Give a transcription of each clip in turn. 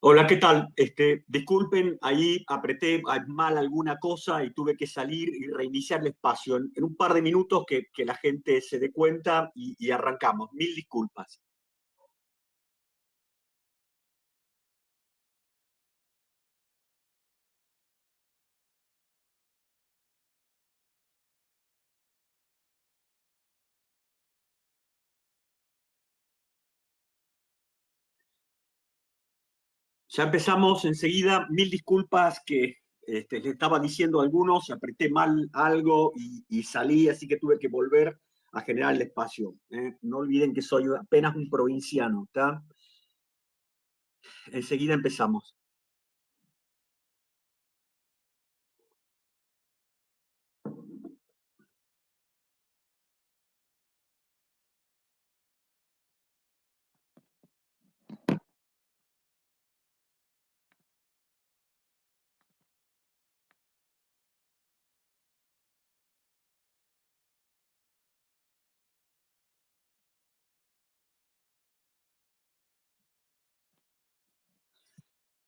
Hola, ¿qué tal? Disculpen, ahí apreté mal alguna cosa y tuve que salir y reiniciar el espacio. En un par de minutos que la gente se dé cuenta y arrancamos. Mil disculpas. Ya empezamos enseguida. Mil disculpas que le estaba diciendo a algunos, apreté mal algo y salí, así que tuve que volver a generar el espacio. No olviden que soy apenas un provinciano, ¿está? Enseguida empezamos.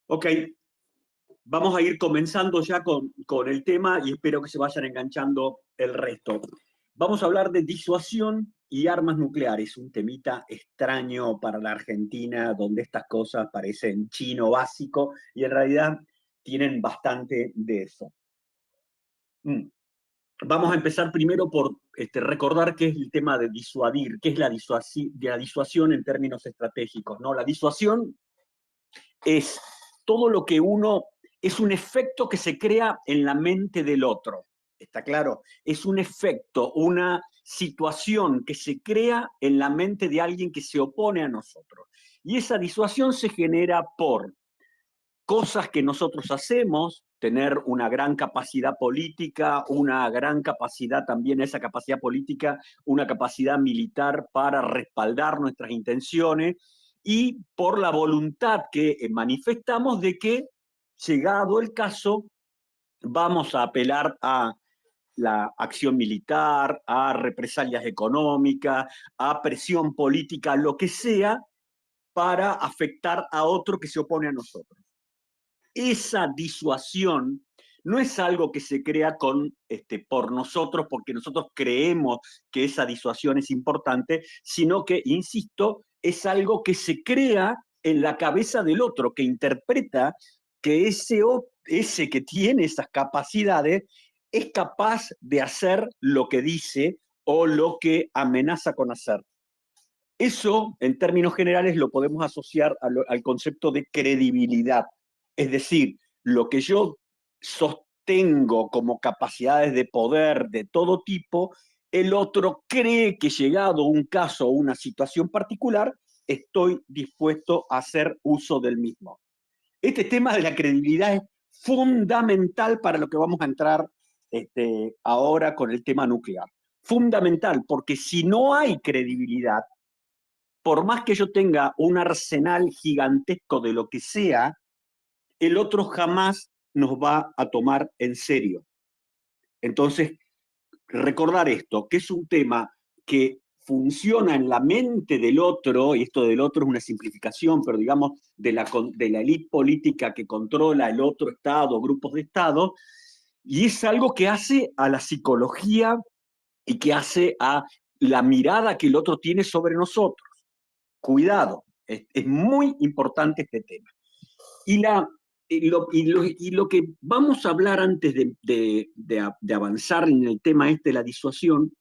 Ok, vamos a ir comenzando ya con el tema y espero que se vayan enganchando el resto. Vamos a hablar de disuasión y armas nucleares, un temita extraño para la Argentina, donde estas cosas parecen chino básico y en realidad tienen bastante de eso. Mm. Vamos a empezar primero por recordar qué es el tema de disuadir, qué es de la disuasión en términos estratégicos, ¿no? La disuasión es todo lo que uno, es un efecto que se crea en la mente del otro. ¿Está claro? Es un efecto, una situación que se crea en la mente de alguien que se opone a nosotros. Y esa disuasión se genera por cosas que nosotros hacemos, tener una gran capacidad política, una gran capacidad también, esa capacidad política, una capacidad militar para respaldar nuestras intenciones y por la voluntad que manifestamos de que, llegado el caso, vamos a apelar a la acción militar, a represalias económicas, a presión política, lo que sea, para afectar a otro que se opone a nosotros. Esa disuasión no es algo que se crea por nosotros, porque nosotros creemos que esa disuasión es importante, sino que, insisto, es algo que se crea en la cabeza del otro, que interpreta que ese que tiene esas capacidades es capaz de hacer lo que dice o lo que amenaza con hacer. Eso, en términos generales, lo podemos asociar al concepto de credibilidad. Es decir, lo que yo sostengo como capacidades de poder de todo tipo, el otro cree que, llegado un caso o una situación particular, estoy dispuesto a hacer uso del mismo. Este tema de la credibilidad es fundamental para lo que vamos a entrar ahora con el tema nuclear. Fundamental, porque si no hay credibilidad, por más que yo tenga un arsenal gigantesco de lo que sea, el otro jamás nos va a tomar en serio. Entonces, recordar esto, que es un tema que funciona en la mente del otro, y esto del otro es una simplificación, pero digamos de la élite política que controla el otro Estado, grupos de Estado, y es algo que hace a la psicología y que hace a la mirada que el otro tiene sobre nosotros. Cuidado, es muy importante este tema. Y, y lo que vamos a hablar antes de avanzar en el tema de la disuasión,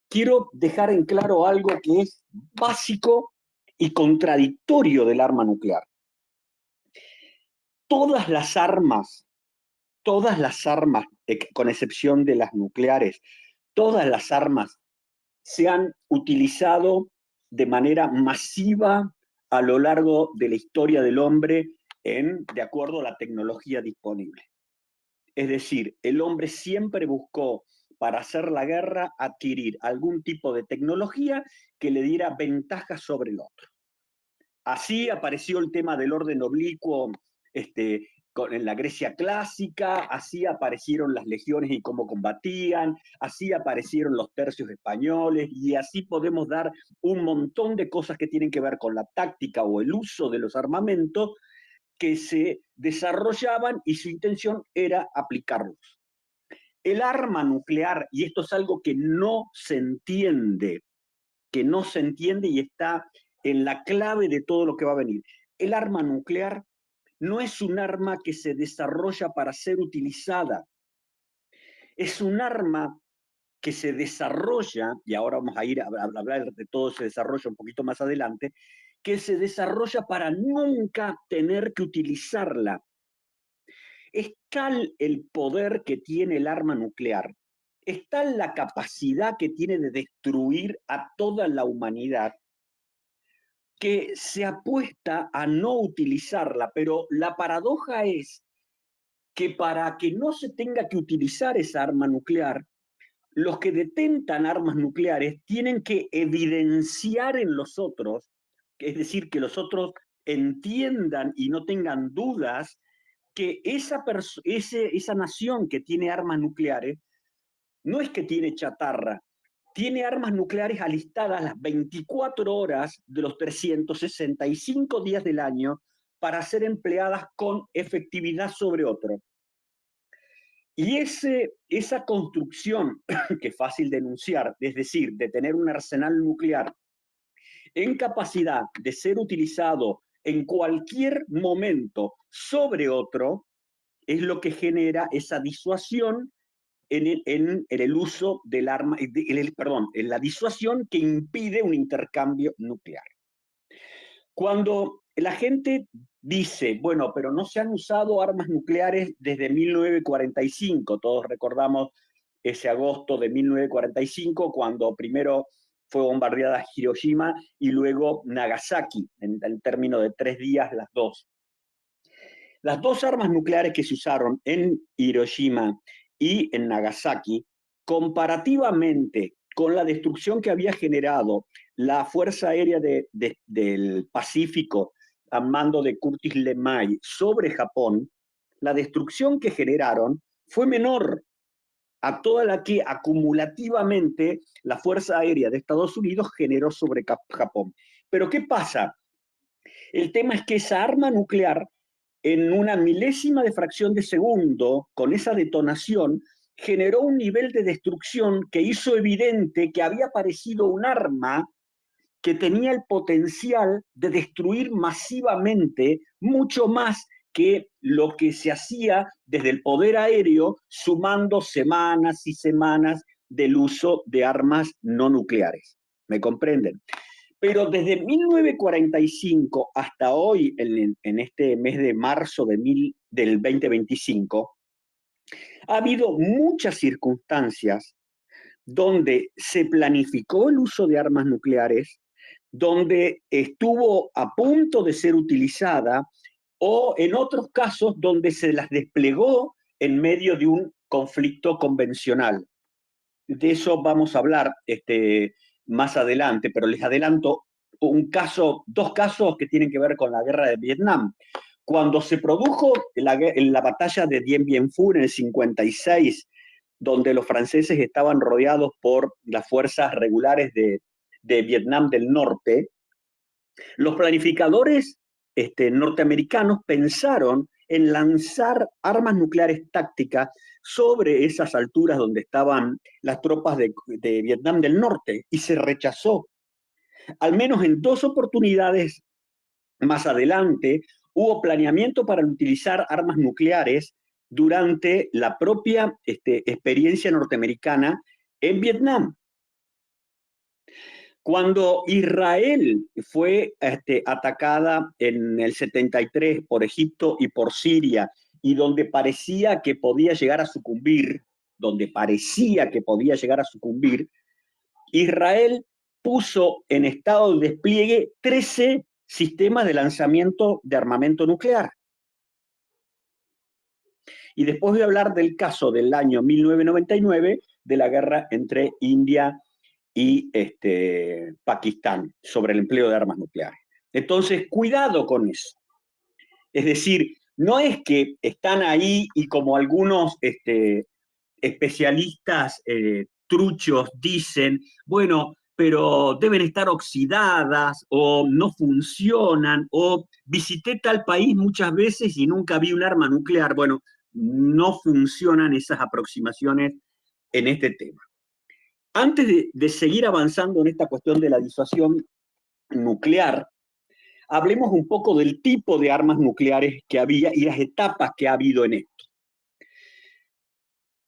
quiero dejar en claro algo que es básico y contradictorio del arma nuclear. Todas las armas, todas las armas, con excepción de las nucleares, todas las armas se han utilizado de manera masiva a lo largo de la historia del hombre de acuerdo a la tecnología disponible. Es decir, el hombre siempre buscó, para hacer la guerra, adquirir algún tipo de tecnología que le diera ventajas sobre el otro. Así apareció el tema del orden oblicuo en la Grecia clásica, así aparecieron las legiones y cómo combatían, así aparecieron los tercios españoles, y así podemos dar un montón de cosas que tienen que ver con la táctica o el uso de los armamentos, que se desarrollaban y su intención era aplicarlos. El arma nuclear, y esto es algo que no se entiende y está en la clave de todo lo que va a venir. El arma nuclear no es un arma que se desarrolla para ser utilizada, es un arma que se desarrolla, y ahora vamos a ir a hablar de todo ese desarrollo un poquito más adelante, que se desarrolla para nunca tener que utilizarla. Es tal el poder que tiene el arma nuclear, es tal la capacidad que tiene de destruir a toda la humanidad, que se apuesta a no utilizarla, pero la paradoja es que para que no se tenga que utilizar esa arma nuclear, los que detentan armas nucleares tienen que evidenciar en los otros, es decir, que los otros entiendan y no tengan dudas que esa nación que tiene armas nucleares no es que tiene chatarra, tiene armas nucleares alistadas las 24 horas de los 365 días del año para ser empleadas con efectividad sobre otro. Y esa construcción, que es fácil denunciar, es decir, de tener un arsenal nuclear en capacidad de ser utilizado en cualquier momento sobre otro, es lo que genera esa disuasión en el uso del arma, perdón, en la disuasión que impide un intercambio nuclear. Cuando la gente dice, bueno, pero no se han usado armas nucleares desde 1945, todos recordamos ese agosto de 1945, cuando primero fue bombardeada Hiroshima y luego Nagasaki, en el término de 3 días las dos. Las dos armas nucleares que se usaron en Hiroshima y en Nagasaki, comparativamente con la destrucción que había generado la Fuerza Aérea del Pacífico a mando de Curtis LeMay sobre Japón, la destrucción que generaron fue menor a toda la que acumulativamente la Fuerza Aérea de Estados Unidos generó sobre Japón. Pero ¿qué pasa? El tema es que esa arma nuclear, en una milésima de fracción de segundo, con esa detonación, generó un nivel de destrucción que hizo evidente que había aparecido un arma que tenía el potencial de destruir masivamente mucho más que lo que se hacía desde el poder aéreo, sumando semanas y semanas del uso de armas no nucleares. ¿Me comprenden? Pero desde 1945 hasta hoy, en este mes de marzo del 2025, ha habido muchas circunstancias donde se planificó el uso de armas nucleares, donde estuvo a punto de ser utilizada, o en otros casos donde se las desplegó en medio de un conflicto convencional. De eso vamos a hablar más adelante, pero les adelanto dos casos que tienen que ver con la guerra de Vietnam. Cuando se produjo la batalla de Dien Bien Phu en el 56, donde los franceses estaban rodeados por las fuerzas regulares de Vietnam del Norte, los planificadores norteamericanos pensaron en lanzar armas nucleares tácticas sobre esas alturas donde estaban las tropas de Vietnam del Norte y se rechazó. Al menos en dos oportunidades más adelante hubo planeamiento para utilizar armas nucleares durante la propia experiencia norteamericana en Vietnam. Cuando Israel fue atacada en el 73 por Egipto y por Siria, y donde parecía que podía llegar a sucumbir, Israel puso en estado de despliegue 13 sistemas de lanzamiento de armamento nuclear. Y después voy a hablar del caso del año 1999, de la guerra entre India y Pakistán sobre el empleo de armas nucleares. Entonces, cuidado con eso. Es decir, no es que están ahí y como algunos especialistas truchos dicen, bueno, pero deben estar oxidadas o no funcionan, o visité tal país muchas veces y nunca vi un arma nuclear. Bueno, no funcionan esas aproximaciones en este tema. Antes de seguir avanzando en esta cuestión de la disuasión nuclear, hablemos un poco del tipo de armas nucleares que había y las etapas que ha habido en esto.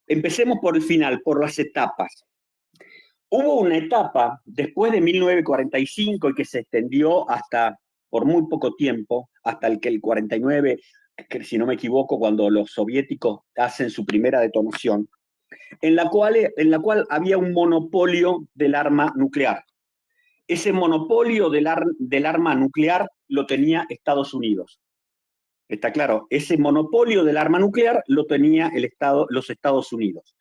Empecemos por el final, por las etapas. Hubo una etapa después de 1945 y que se extendió hasta por muy poco tiempo, hasta el 49, que si no me equivoco, cuando los soviéticos hacen su primera detonación, en la cual había un monopolio del arma nuclear. Ese monopolio del arma nuclear lo tenía Estados Unidos. Está claro, ese monopolio del arma nuclear lo tenía los Estados Unidos.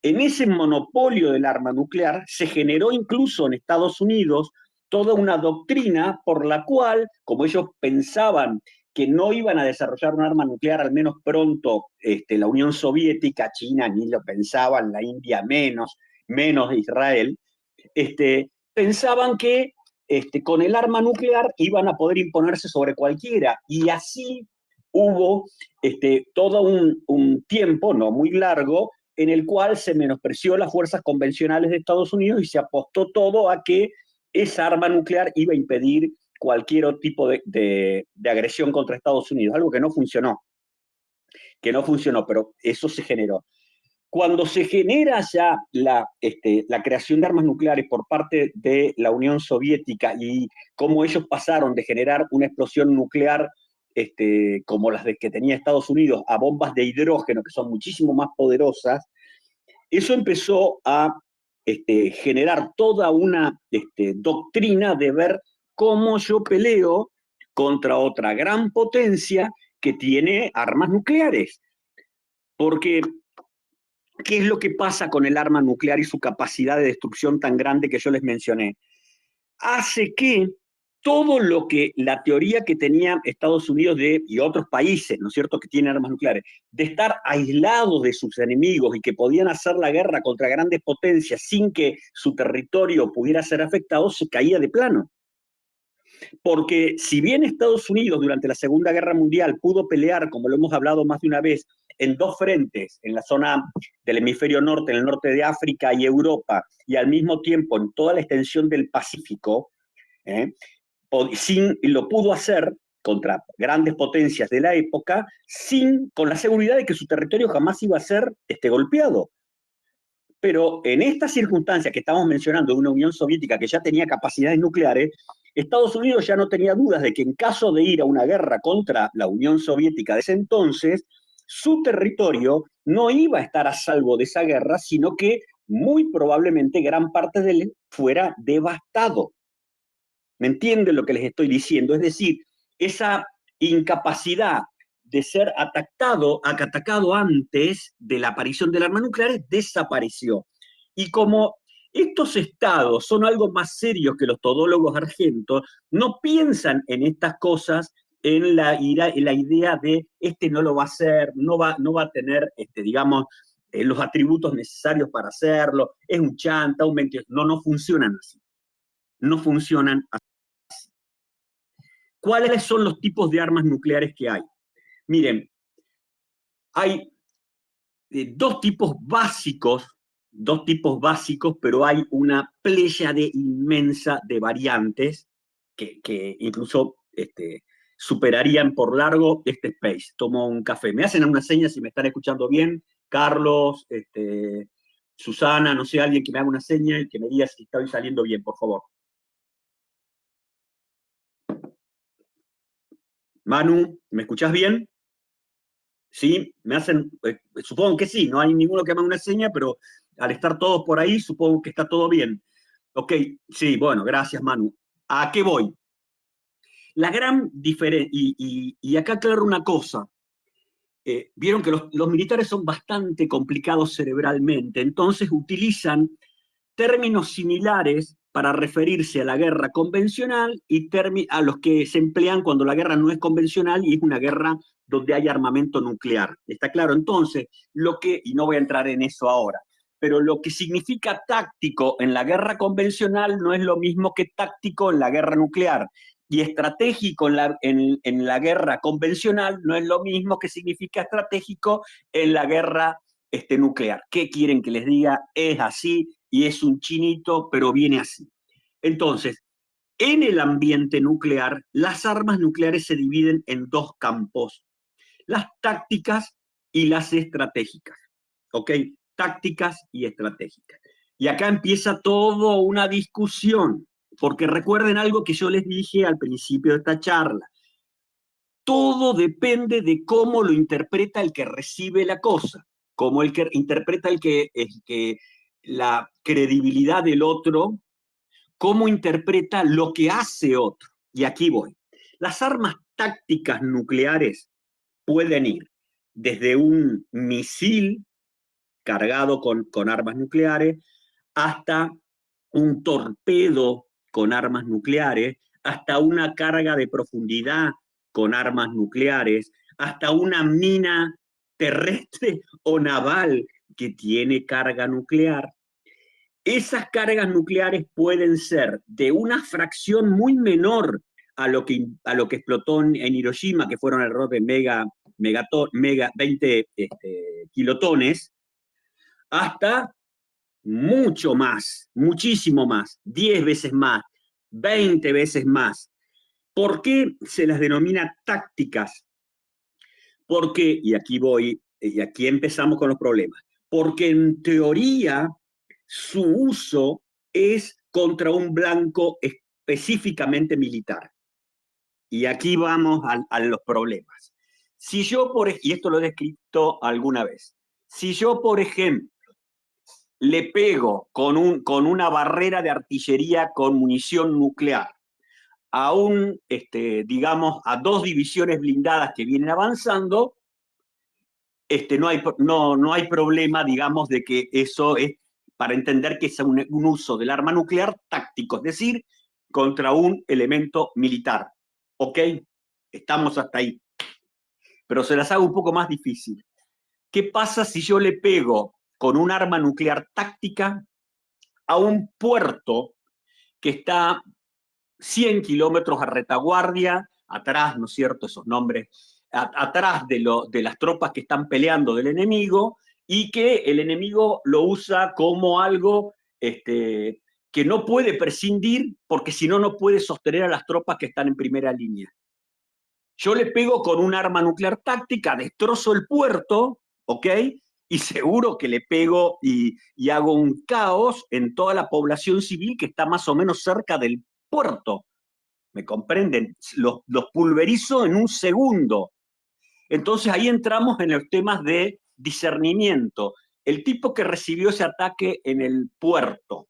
En ese monopolio del arma nuclear se generó incluso en Estados Unidos toda una doctrina por la cual, como ellos pensaban que no iban a desarrollar un arma nuclear al menos pronto, la Unión Soviética, China ni lo pensaban, la India menos Israel, pensaban que con el arma nuclear iban a poder imponerse sobre cualquiera, y así hubo todo un tiempo, no muy largo, en el cual se menospreció las fuerzas convencionales de Estados Unidos y se apostó todo a que esa arma nuclear iba a impedir cualquier tipo de agresión contra Estados Unidos, algo que no funcionó, pero eso se generó. Cuando se genera ya la creación de armas nucleares por parte de la Unión Soviética y cómo ellos pasaron de generar una explosión nuclear como las que tenía Estados Unidos a bombas de hidrógeno, que son muchísimo más poderosas, eso empezó a generar toda una doctrina de ver cómo yo peleo contra otra gran potencia que tiene armas nucleares. Porque ¿qué es lo que pasa con el arma nuclear y su capacidad de destrucción tan grande que yo les mencioné? Hace que todo lo que la teoría que tenía Estados Unidos y otros países, ¿no es cierto?, que tienen armas nucleares, de estar aislados de sus enemigos y que podían hacer la guerra contra grandes potencias sin que su territorio pudiera ser afectado, se caía de plano. Porque si bien Estados Unidos durante la Segunda Guerra Mundial pudo pelear, como lo hemos hablado más de una vez, en dos frentes, en la zona del hemisferio norte, en el norte de África y Europa, y al mismo tiempo en toda la extensión del Pacífico, lo pudo hacer contra grandes potencias de la época, con la seguridad de que su territorio jamás iba a ser golpeado. Pero en estas circunstancias que estamos mencionando de una Unión Soviética que ya tenía capacidades nucleares, Estados Unidos ya no tenía dudas de que en caso de ir a una guerra contra la Unión Soviética de ese entonces, su territorio no iba a estar a salvo de esa guerra, sino que muy probablemente gran parte de él fuera devastado. ¿Me entienden lo que les estoy diciendo? Es decir, esa incapacidad de ser atacado antes de la aparición del arma nuclear desapareció. Y como estos estados son algo más serios que los todólogos argentos, no piensan en estas cosas en la idea de no lo va a hacer, no va a tener, digamos, los atributos necesarios para hacerlo, es un chanta, un mentiroso. No funcionan así. No funcionan así. ¿Cuáles son los tipos de armas nucleares que hay? Miren, hay dos tipos básicos, pero hay una pléyade inmensa de variantes que incluso superarían por largo este space. Tomo un café. ¿Me hacen una seña si me están escuchando bien? Carlos, Susana, no sé, alguien que me haga una seña y que me diga si estoy saliendo bien, por favor. Manu, ¿me escuchás bien? ¿Sí? Me hacen, supongo que sí, no hay ninguno que me haga una seña, pero al estar todos por ahí, supongo que está todo bien. Ok, sí, bueno, gracias, Manu. ¿A qué voy? La gran diferencia, y acá aclaro una cosa, vieron que los militares son bastante complicados cerebralmente, entonces utilizan términos similares para referirse a la guerra convencional y a los que se emplean cuando la guerra no es convencional y es una guerra donde hay armamento nuclear. ¿Está claro? Entonces, y no voy a entrar en eso ahora, pero lo que significa táctico en la guerra convencional no es lo mismo que táctico en la guerra nuclear. Y estratégico en la guerra convencional no es lo mismo que significa estratégico en la guerra nuclear. ¿Qué quieren que les diga? Es así y es un chinito, pero viene así. Entonces, en el ambiente nuclear, las armas nucleares se dividen en dos campos: las tácticas y las estratégicas. ¿Ok? Tácticas y estratégicas. Y acá empieza toda una discusión, porque recuerden algo que yo les dije al principio de esta charla. Todo depende de cómo lo interpreta el que recibe la cosa, cómo el que interpreta la credibilidad del otro, cómo interpreta lo que hace otro. Y aquí voy. Las armas tácticas nucleares pueden ir desde un misil cargado con armas nucleares hasta un torpedo con armas nucleares, hasta una carga de profundidad con armas nucleares, hasta una mina terrestre o naval que tiene carga nuclear. Esas cargas nucleares pueden ser de una fracción muy menor a lo que explotó en Hiroshima, que fueron alrededor de 20 kilotones, hasta mucho más, muchísimo más, 10 veces más, 20 veces más. ¿Por qué se las denomina tácticas? Porque, y aquí voy, y aquí empezamos con los problemas, porque en teoría su uso es contra un blanco específicamente militar. Y aquí vamos a los problemas. Si yo, y esto lo he descrito alguna vez, si yo, por ejemplo, le pego con una barrera de artillería con munición nuclear digamos, a dos divisiones blindadas que vienen avanzando, no hay problema, digamos, de que eso es para entender que es un uso del arma nuclear táctico, es decir, contra un elemento militar. ¿Ok? Estamos hasta ahí. Pero se las hago un poco más difícil. ¿Qué pasa si yo le pego con un arma nuclear táctica a un puerto que está 100 kilómetros a retaguardia, atrás, ¿no es cierto?, esos nombres, atrás de las tropas que están peleando del enemigo, y que el enemigo lo usa como algo que no puede prescindir, porque si no, no puede sostener a las tropas que están en primera línea. Yo le pego con un arma nuclear táctica, destrozo el puerto, ¿ok? Y seguro que le pego y hago un caos en toda la población civil que está más o menos cerca del puerto. ¿Me comprenden? Los pulverizo en un segundo. Entonces ahí entramos en los temas de discernimiento. El tipo que recibió ese ataque en el puerto,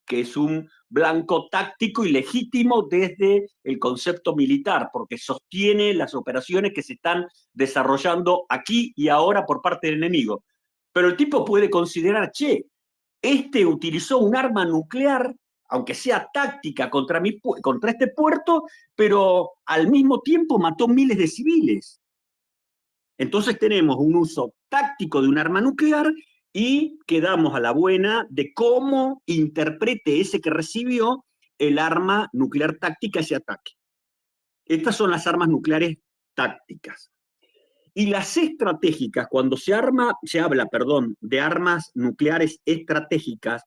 que es un blanco táctico y legítimo desde el concepto militar, porque sostiene las operaciones que se están desarrollando aquí y ahora por parte del enemigo. Pero el tipo puede considerar, che, este utilizó un arma nuclear, aunque sea táctica, contra este puerto, pero al mismo tiempo mató miles de civiles. Entonces tenemos un uso táctico de un arma nuclear y quedamos a la buena de cómo interprete ese que recibió el arma nuclear táctica ese ataque. Estas son las armas nucleares tácticas. Y las estratégicas, cuando se habla, de armas nucleares estratégicas,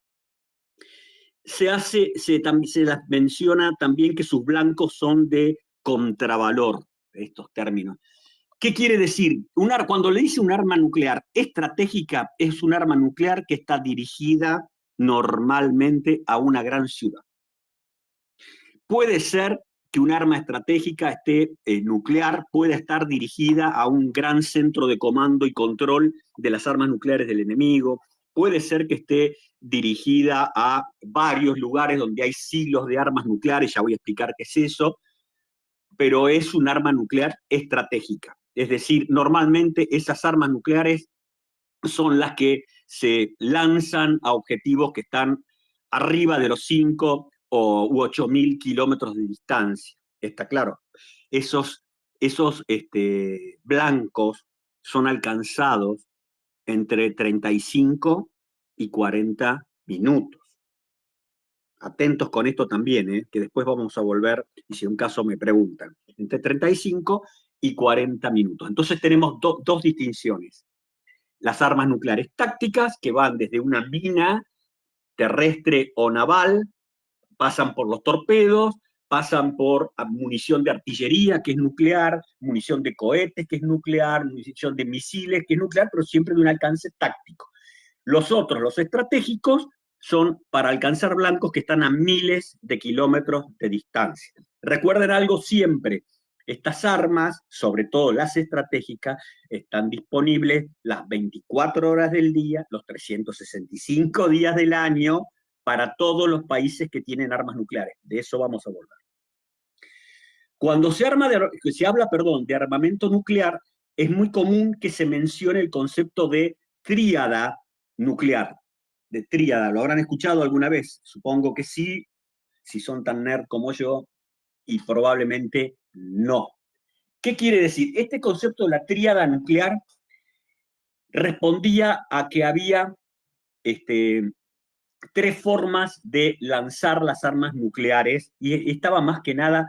se las menciona también que sus blancos son de contravalor, estos términos. ¿Qué quiere decir? Cuando le dice un arma nuclear estratégica, es un arma nuclear que está dirigida normalmente a una gran ciudad. Puede ser que un arma estratégica nuclear pueda estar dirigida a un gran centro de comando y control de las armas nucleares del enemigo. Puede ser que esté dirigida a varios lugares donde hay silos de armas nucleares, ya voy a explicar qué es eso, pero es un arma nuclear estratégica. Es decir, normalmente esas armas nucleares son las que se lanzan a objetivos que están arriba de los 5 u 8.000 kilómetros de distancia. ¿Está claro? Esos blancos son alcanzados entre 35 y 40 minutos. Atentos con esto también, que después vamos a volver, y si un caso me preguntan, entre 35 y 40 minutos. Entonces tenemos dos distinciones. Las armas nucleares tácticas, que van desde una mina terrestre o naval, pasan por los torpedos, pasan por munición de artillería, que es nuclear, munición de cohetes, que es nuclear, munición de misiles, que es nuclear, pero siempre de un alcance táctico. Los otros, los estratégicos, son para alcanzar blancos que están a miles de kilómetros de distancia. Recuerden algo siempre, estas armas, sobre todo las estratégicas, están disponibles las 24 horas del día, los 365 días del año, para todos los países que tienen armas nucleares. De eso vamos a volver. Cuando se habla de armamento nuclear, es muy común que se mencione el concepto de tríada nuclear. De tríada, ¿lo habrán escuchado alguna vez? Supongo que sí, si son tan nerd como yo, y probablemente no. ¿Qué quiere decir? Este concepto de la tríada nuclear respondía a que había tres formas de lanzar las armas nucleares y estaba más que nada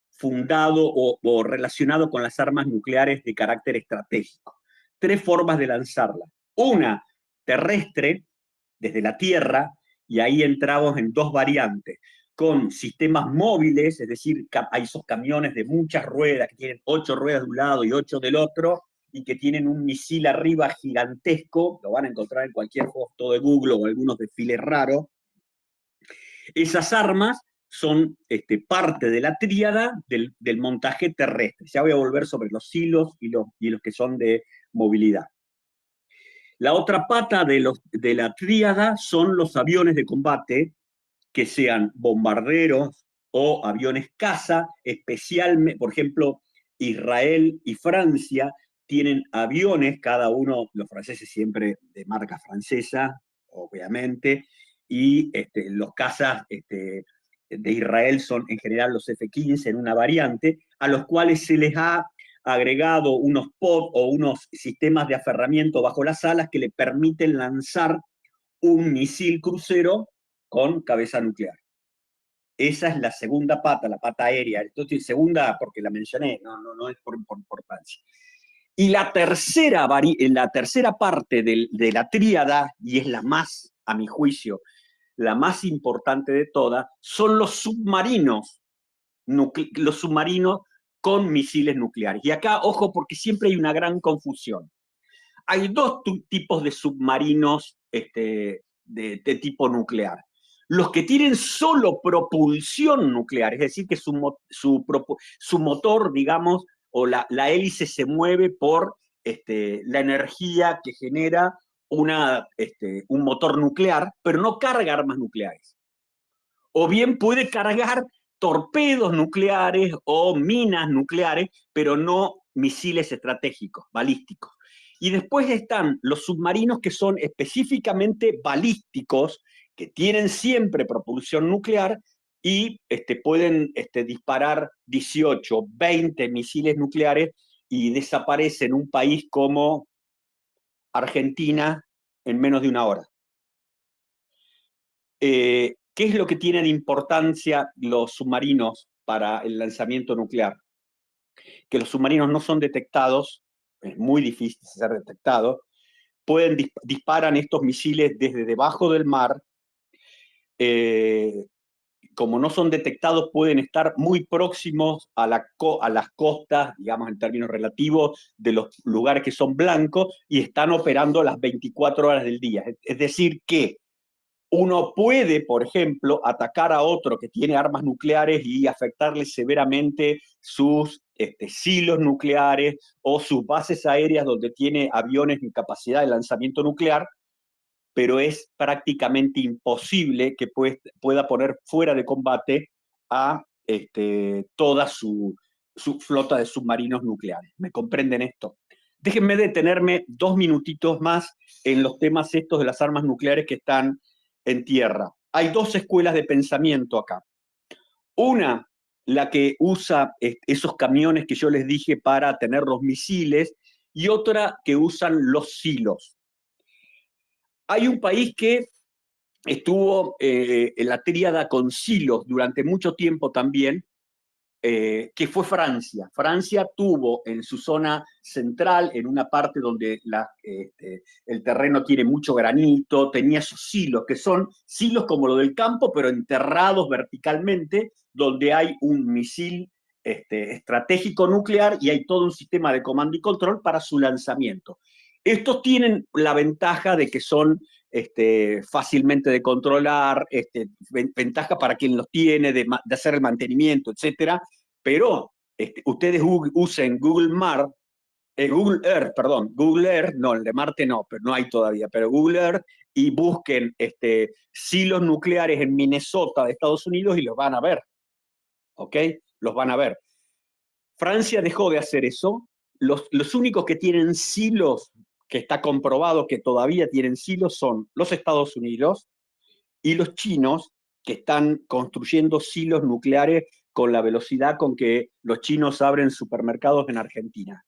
fundado o relacionado con las armas nucleares de carácter estratégico. Tres formas de lanzarla. Una, terrestre, desde la Tierra, y ahí entramos en dos variantes, con sistemas móviles, es decir, hay esos camiones de muchas ruedas, que tienen 8 ruedas de un lado y 8 del otro, y que tienen un misil arriba gigantesco, lo van a encontrar en cualquier foto de Google o algunos desfiles raros. Esas armas son parte de la tríada del montaje terrestre. Ya voy a volver sobre los hilos y los que son de movilidad. La otra pata de la tríada son los aviones de combate, que sean bombarderos o aviones caza, especialmente, por ejemplo, Israel y Francia tienen aviones, cada uno, los franceses siempre de marca francesa, obviamente, y los cazas de Israel son en general los F-15 en una variante, a los cuales se les ha agregado unos pod o unos sistemas de aferramiento bajo las alas que le permiten lanzar un misil crucero con cabeza nuclear. Esa es la segunda pata, la pata aérea. Entonces, segunda porque la mencioné, no es por importancia. Y la tercera parte de la tríada, y es la más, a mi juicio, la más importante de todas, son los submarinos con misiles nucleares. Y acá, ojo, porque siempre hay una gran confusión. Hay dos tipos de submarinos de tipo nuclear. Los que tienen solo propulsión nuclear, es decir, que su motor, digamos, o la hélice se mueve por la energía que genera un motor nuclear, pero no carga armas nucleares. O bien puede cargar torpedos nucleares o minas nucleares, pero no misiles estratégicos, balísticos. Y después están los submarinos que son específicamente balísticos, que tienen siempre propulsión nuclear y pueden disparar 18, 20 misiles nucleares y desaparecen un país como Argentina en menos de una hora. ¿Qué es lo que tienen importancia los submarinos para el lanzamiento nuclear? Que los submarinos no son detectados, es muy difícil ser detectados, disparan estos misiles desde debajo del mar, como no son detectados, pueden estar muy próximos a las costas, digamos en términos relativos, de los lugares que son blancos y están operando las 24 horas del día. Es decir, que uno puede, por ejemplo, atacar a otro que tiene armas nucleares y afectarle severamente sus silos nucleares o sus bases aéreas donde tiene aviones en capacidad de lanzamiento nuclear, pero es prácticamente imposible que pueda poner fuera de combate a toda su flota de submarinos nucleares. ¿Me comprenden esto? Déjenme detenerme 2 minutitos más en los temas estos de las armas nucleares que están en tierra. Hay dos escuelas de pensamiento acá. Una, la que usa esos camiones que yo les dije para tener los misiles, y otra que usan los silos. Hay un país que estuvo en la tríada con silos durante mucho tiempo también, que fue Francia. Francia tuvo en su zona central, en una parte donde el terreno tiene mucho granito, tenía sus silos, que son silos como lo del campo, pero enterrados verticalmente, donde hay un misil estratégico nuclear y hay todo un sistema de comando y control para su lanzamiento. Estos tienen la ventaja de que son fácilmente de controlar, ventaja para quien los tiene, de hacer el mantenimiento, etcétera, pero ustedes usen Google Earth, perdón, Google Earth, no, el de Marte no, pero no hay todavía, pero Google Earth y busquen silos nucleares en Minnesota de Estados Unidos y los van a ver, ¿ok? Los van a ver. Francia dejó de hacer eso. Los únicos que tienen silos, que está comprobado que todavía tienen silos, son los Estados Unidos y los chinos, que están construyendo silos nucleares con la velocidad con que los chinos abren supermercados en Argentina.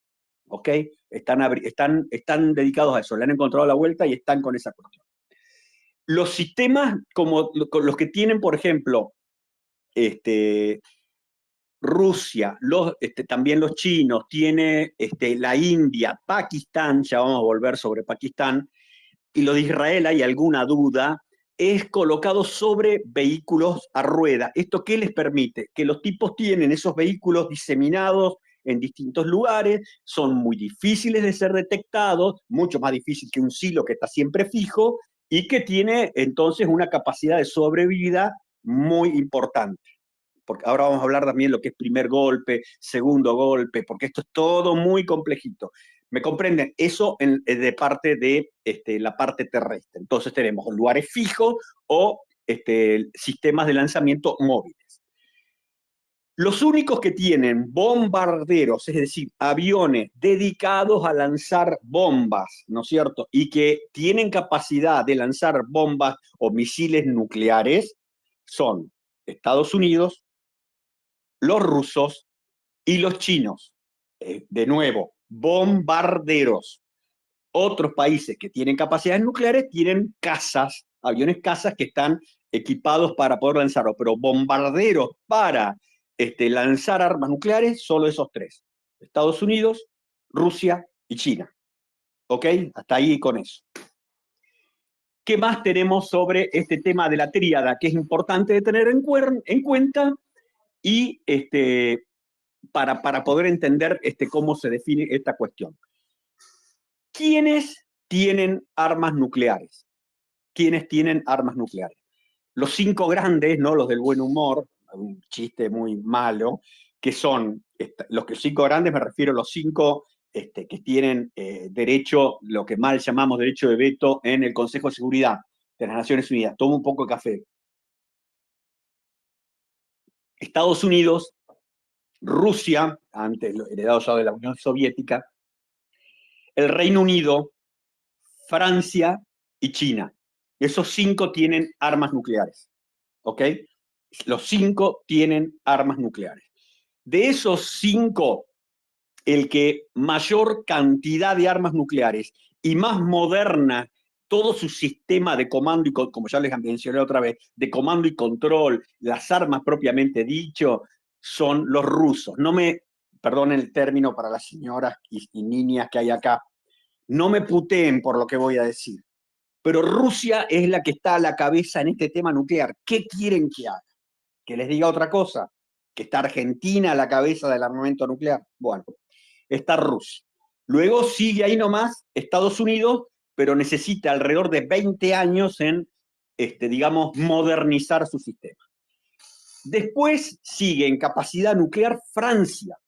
¿Ok? Están dedicados a eso, le han encontrado la vuelta y están con esa cuestión. Los sistemas como los que tienen, por ejemplo, Rusia, también los chinos, tiene la India, Pakistán, ya vamos a volver sobre Pakistán, y lo de Israel hay alguna duda, es colocado sobre vehículos a rueda. ¿Esto qué les permite? Que los tipos tienen esos vehículos diseminados en distintos lugares, son muy difíciles de ser detectados, mucho más difícil que un silo que está siempre fijo y que tiene entonces una capacidad de sobrevivida muy importante. Porque ahora vamos a hablar también de lo que es primer golpe, segundo golpe, porque esto es todo muy complejito. ¿Me comprenden? Eso de parte de la parte terrestre. Entonces tenemos lugares fijos o sistemas de lanzamiento móviles. Los únicos que tienen bombarderos, es decir, aviones dedicados a lanzar bombas, ¿no es cierto? Y que tienen capacidad de lanzar bombas o misiles nucleares, son Estados Unidos, los rusos y los chinos. De nuevo, bombarderos. Otros países que tienen capacidades nucleares tienen cazas, aviones cazas que están equipados para poder lanzarlo, pero bombarderos para lanzar armas nucleares, solo esos tres. Estados Unidos, Rusia y China. ¿Ok? Hasta ahí con eso. ¿Qué más tenemos sobre este tema de la tríada? Que es importante de tener en cuenta y para poder entender cómo se define esta cuestión. ¿Quiénes tienen armas nucleares? ¿Quiénes tienen armas nucleares? Los cinco grandes, ¿no? Los del buen humor, un chiste muy malo, que son, los que cinco grandes me refiero a los cinco que tienen derecho, lo que mal llamamos derecho de veto en el Consejo de Seguridad de las Naciones Unidas. Toma un poco de café. Estados Unidos, Rusia, antes heredado ya de la Unión Soviética, el Reino Unido, Francia y China. Esos cinco tienen armas nucleares. ¿Ok? Los cinco tienen armas nucleares. De esos cinco, el que mayor cantidad de armas nucleares y más moderna todo su sistema de comando y, como ya les mencioné otra vez, de comando y control, las armas propiamente dicho, son los rusos. No me, perdonen el término para las señoras y niñas que hay acá, no me puteen por lo que voy a decir, pero Rusia es la que está a la cabeza en este tema nuclear. ¿Qué quieren que haga? ¿Que les diga otra cosa? ¿Que está Argentina a la cabeza del armamento nuclear? Bueno, está Rusia. Luego sigue ahí nomás Estados Unidos, pero necesita alrededor de 20 años en, digamos, modernizar su sistema. Después sigue en capacidad nuclear Francia,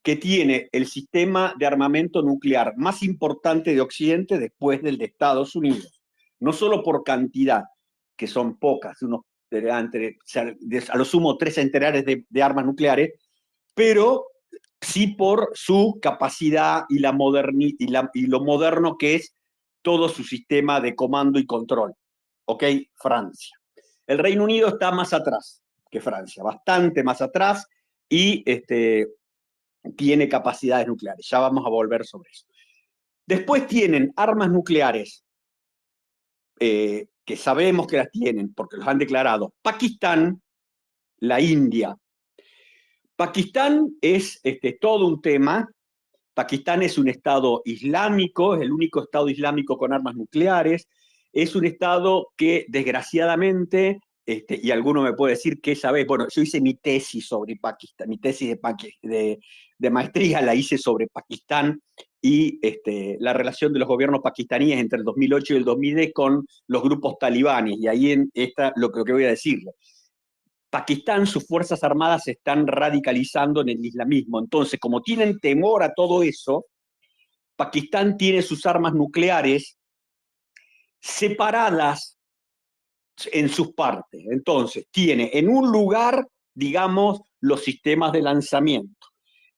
que tiene el sistema de armamento nuclear más importante de Occidente después del de Estados Unidos. No solo por cantidad, que son pocas, a lo sumo 3 centenares de armas nucleares, pero sí por su capacidad y lo moderno que es todo su sistema de comando y control. ¿Ok? Francia. El Reino Unido está más atrás que Francia, bastante más atrás, y tiene capacidades nucleares. Ya vamos a volver sobre eso. Después tienen armas nucleares que sabemos que las tienen porque los han declarado: Pakistán, la India. Pakistán es todo un tema. Pakistán es un estado islámico, es el único estado islámico con armas nucleares. Es un estado que, desgraciadamente, y alguno me puede decir qué sabes, bueno, yo hice mi tesis sobre Pakistán, mi tesis de maestría la hice sobre Pakistán y la relación de los gobiernos pakistaníes entre el 2008 y el 2010 con los grupos talibanes. Y ahí está lo que voy a decirle. Pakistán, sus fuerzas armadas se están radicalizando en el islamismo. Entonces, como tienen temor a todo eso, Pakistán tiene sus armas nucleares separadas en sus partes. Entonces, tiene en un lugar, digamos, los sistemas de lanzamiento.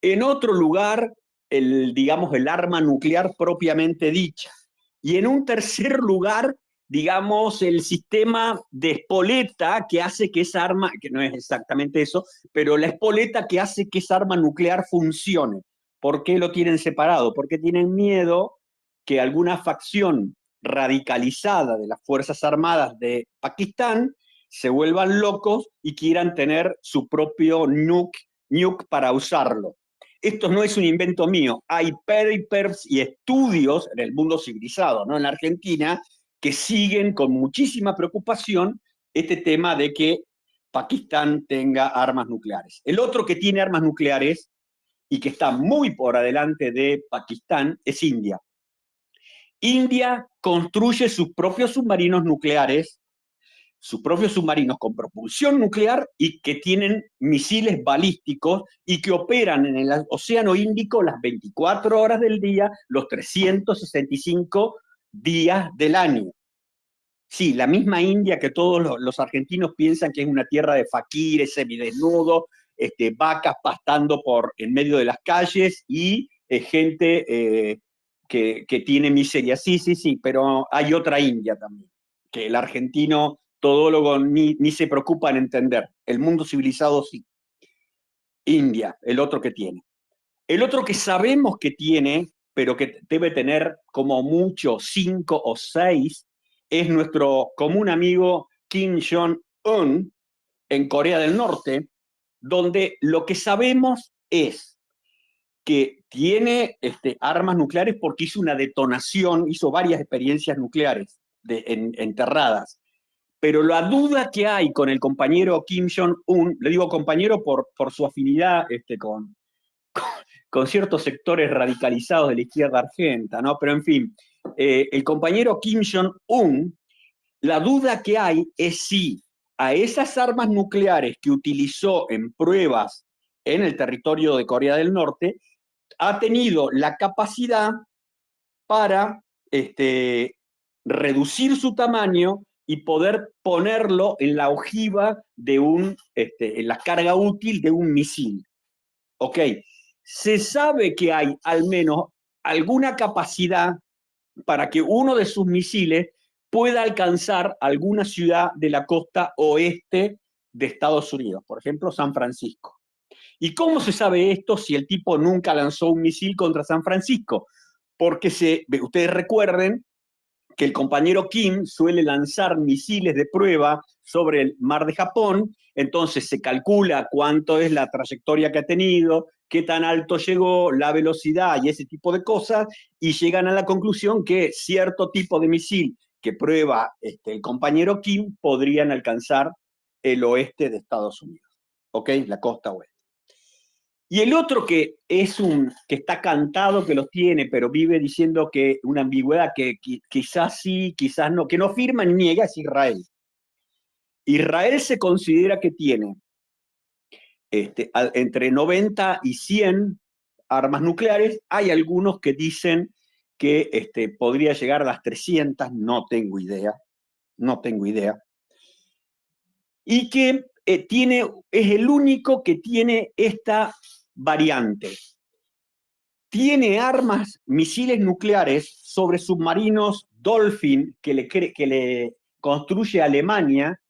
En otro lugar, digamos, el arma nuclear propiamente dicha. Y en un tercer lugar, digamos, el sistema de espoleta que hace que esa arma, que no es exactamente eso, pero la espoleta que hace que esa arma nuclear funcione. ¿Por qué lo tienen separado? Porque tienen miedo que alguna facción radicalizada de las Fuerzas Armadas de Pakistán se vuelvan locos y quieran tener su propio nuke para usarlo. Esto no es un invento mío, hay papers y estudios en el mundo civilizado, ¿no? En la Argentina, que siguen con muchísima preocupación este tema de que Pakistán tenga armas nucleares. El otro que tiene armas nucleares y que está muy por adelante de Pakistán es India. India construye sus propios submarinos nucleares, sus propios submarinos con propulsión nuclear y que tienen misiles balísticos y que operan en el Océano Índico las 24 horas del día, los 365 días del año. Sí, la misma India que todos los argentinos piensan que es una tierra de faquires, semidesnudos, vacas pastando en medio de las calles y gente que tiene miseria. Sí, sí, sí, pero hay otra India también, que el argentino todólogo ni se preocupa en entender. El mundo civilizado sí. India, el otro que tiene. El otro que sabemos que tiene, pero que debe tener como mucho 5 o 6, es nuestro común amigo Kim Jong-un en Corea del Norte, donde lo que sabemos es que tiene armas nucleares porque hizo una detonación, hizo varias experiencias nucleares enterradas. Pero la duda que hay con el compañero Kim Jong-un, le digo compañero por su afinidad con ciertos sectores radicalizados de la izquierda argenta, ¿no? Pero en fin, el compañero Kim Jong-un, la duda que hay es si a esas armas nucleares que utilizó en pruebas en el territorio de Corea del Norte, ha tenido la capacidad para reducir su tamaño y poder ponerlo en la ojiva en la carga útil de un misil. ¿Ok? Se sabe que hay al menos alguna capacidad para que uno de sus misiles pueda alcanzar alguna ciudad de la costa oeste de Estados Unidos, por ejemplo, San Francisco. ¿Y cómo se sabe esto si el tipo nunca lanzó un misil contra San Francisco? Porque ustedes recuerden que el compañero Kim suele lanzar misiles de prueba sobre el mar de Japón, entonces se calcula cuánto es la trayectoria que ha tenido, qué tan alto llegó, la velocidad y ese tipo de cosas, y llegan a la conclusión que cierto tipo de misil que prueba el compañero Kim podrían alcanzar el oeste de Estados Unidos, ¿ok? La costa oeste. Y el otro que que está cantado que los tiene, pero vive diciendo que una ambigüedad que quizás sí, quizás no, que no firma ni niega, es Israel. Israel se considera que tiene entre 90 y 100 armas nucleares. Hay algunos que dicen que podría llegar a las 300, no tengo idea, no tengo idea. Y que es el único que tiene esta variante. Tiene armas, misiles nucleares sobre submarinos Dolphin que le construye Alemania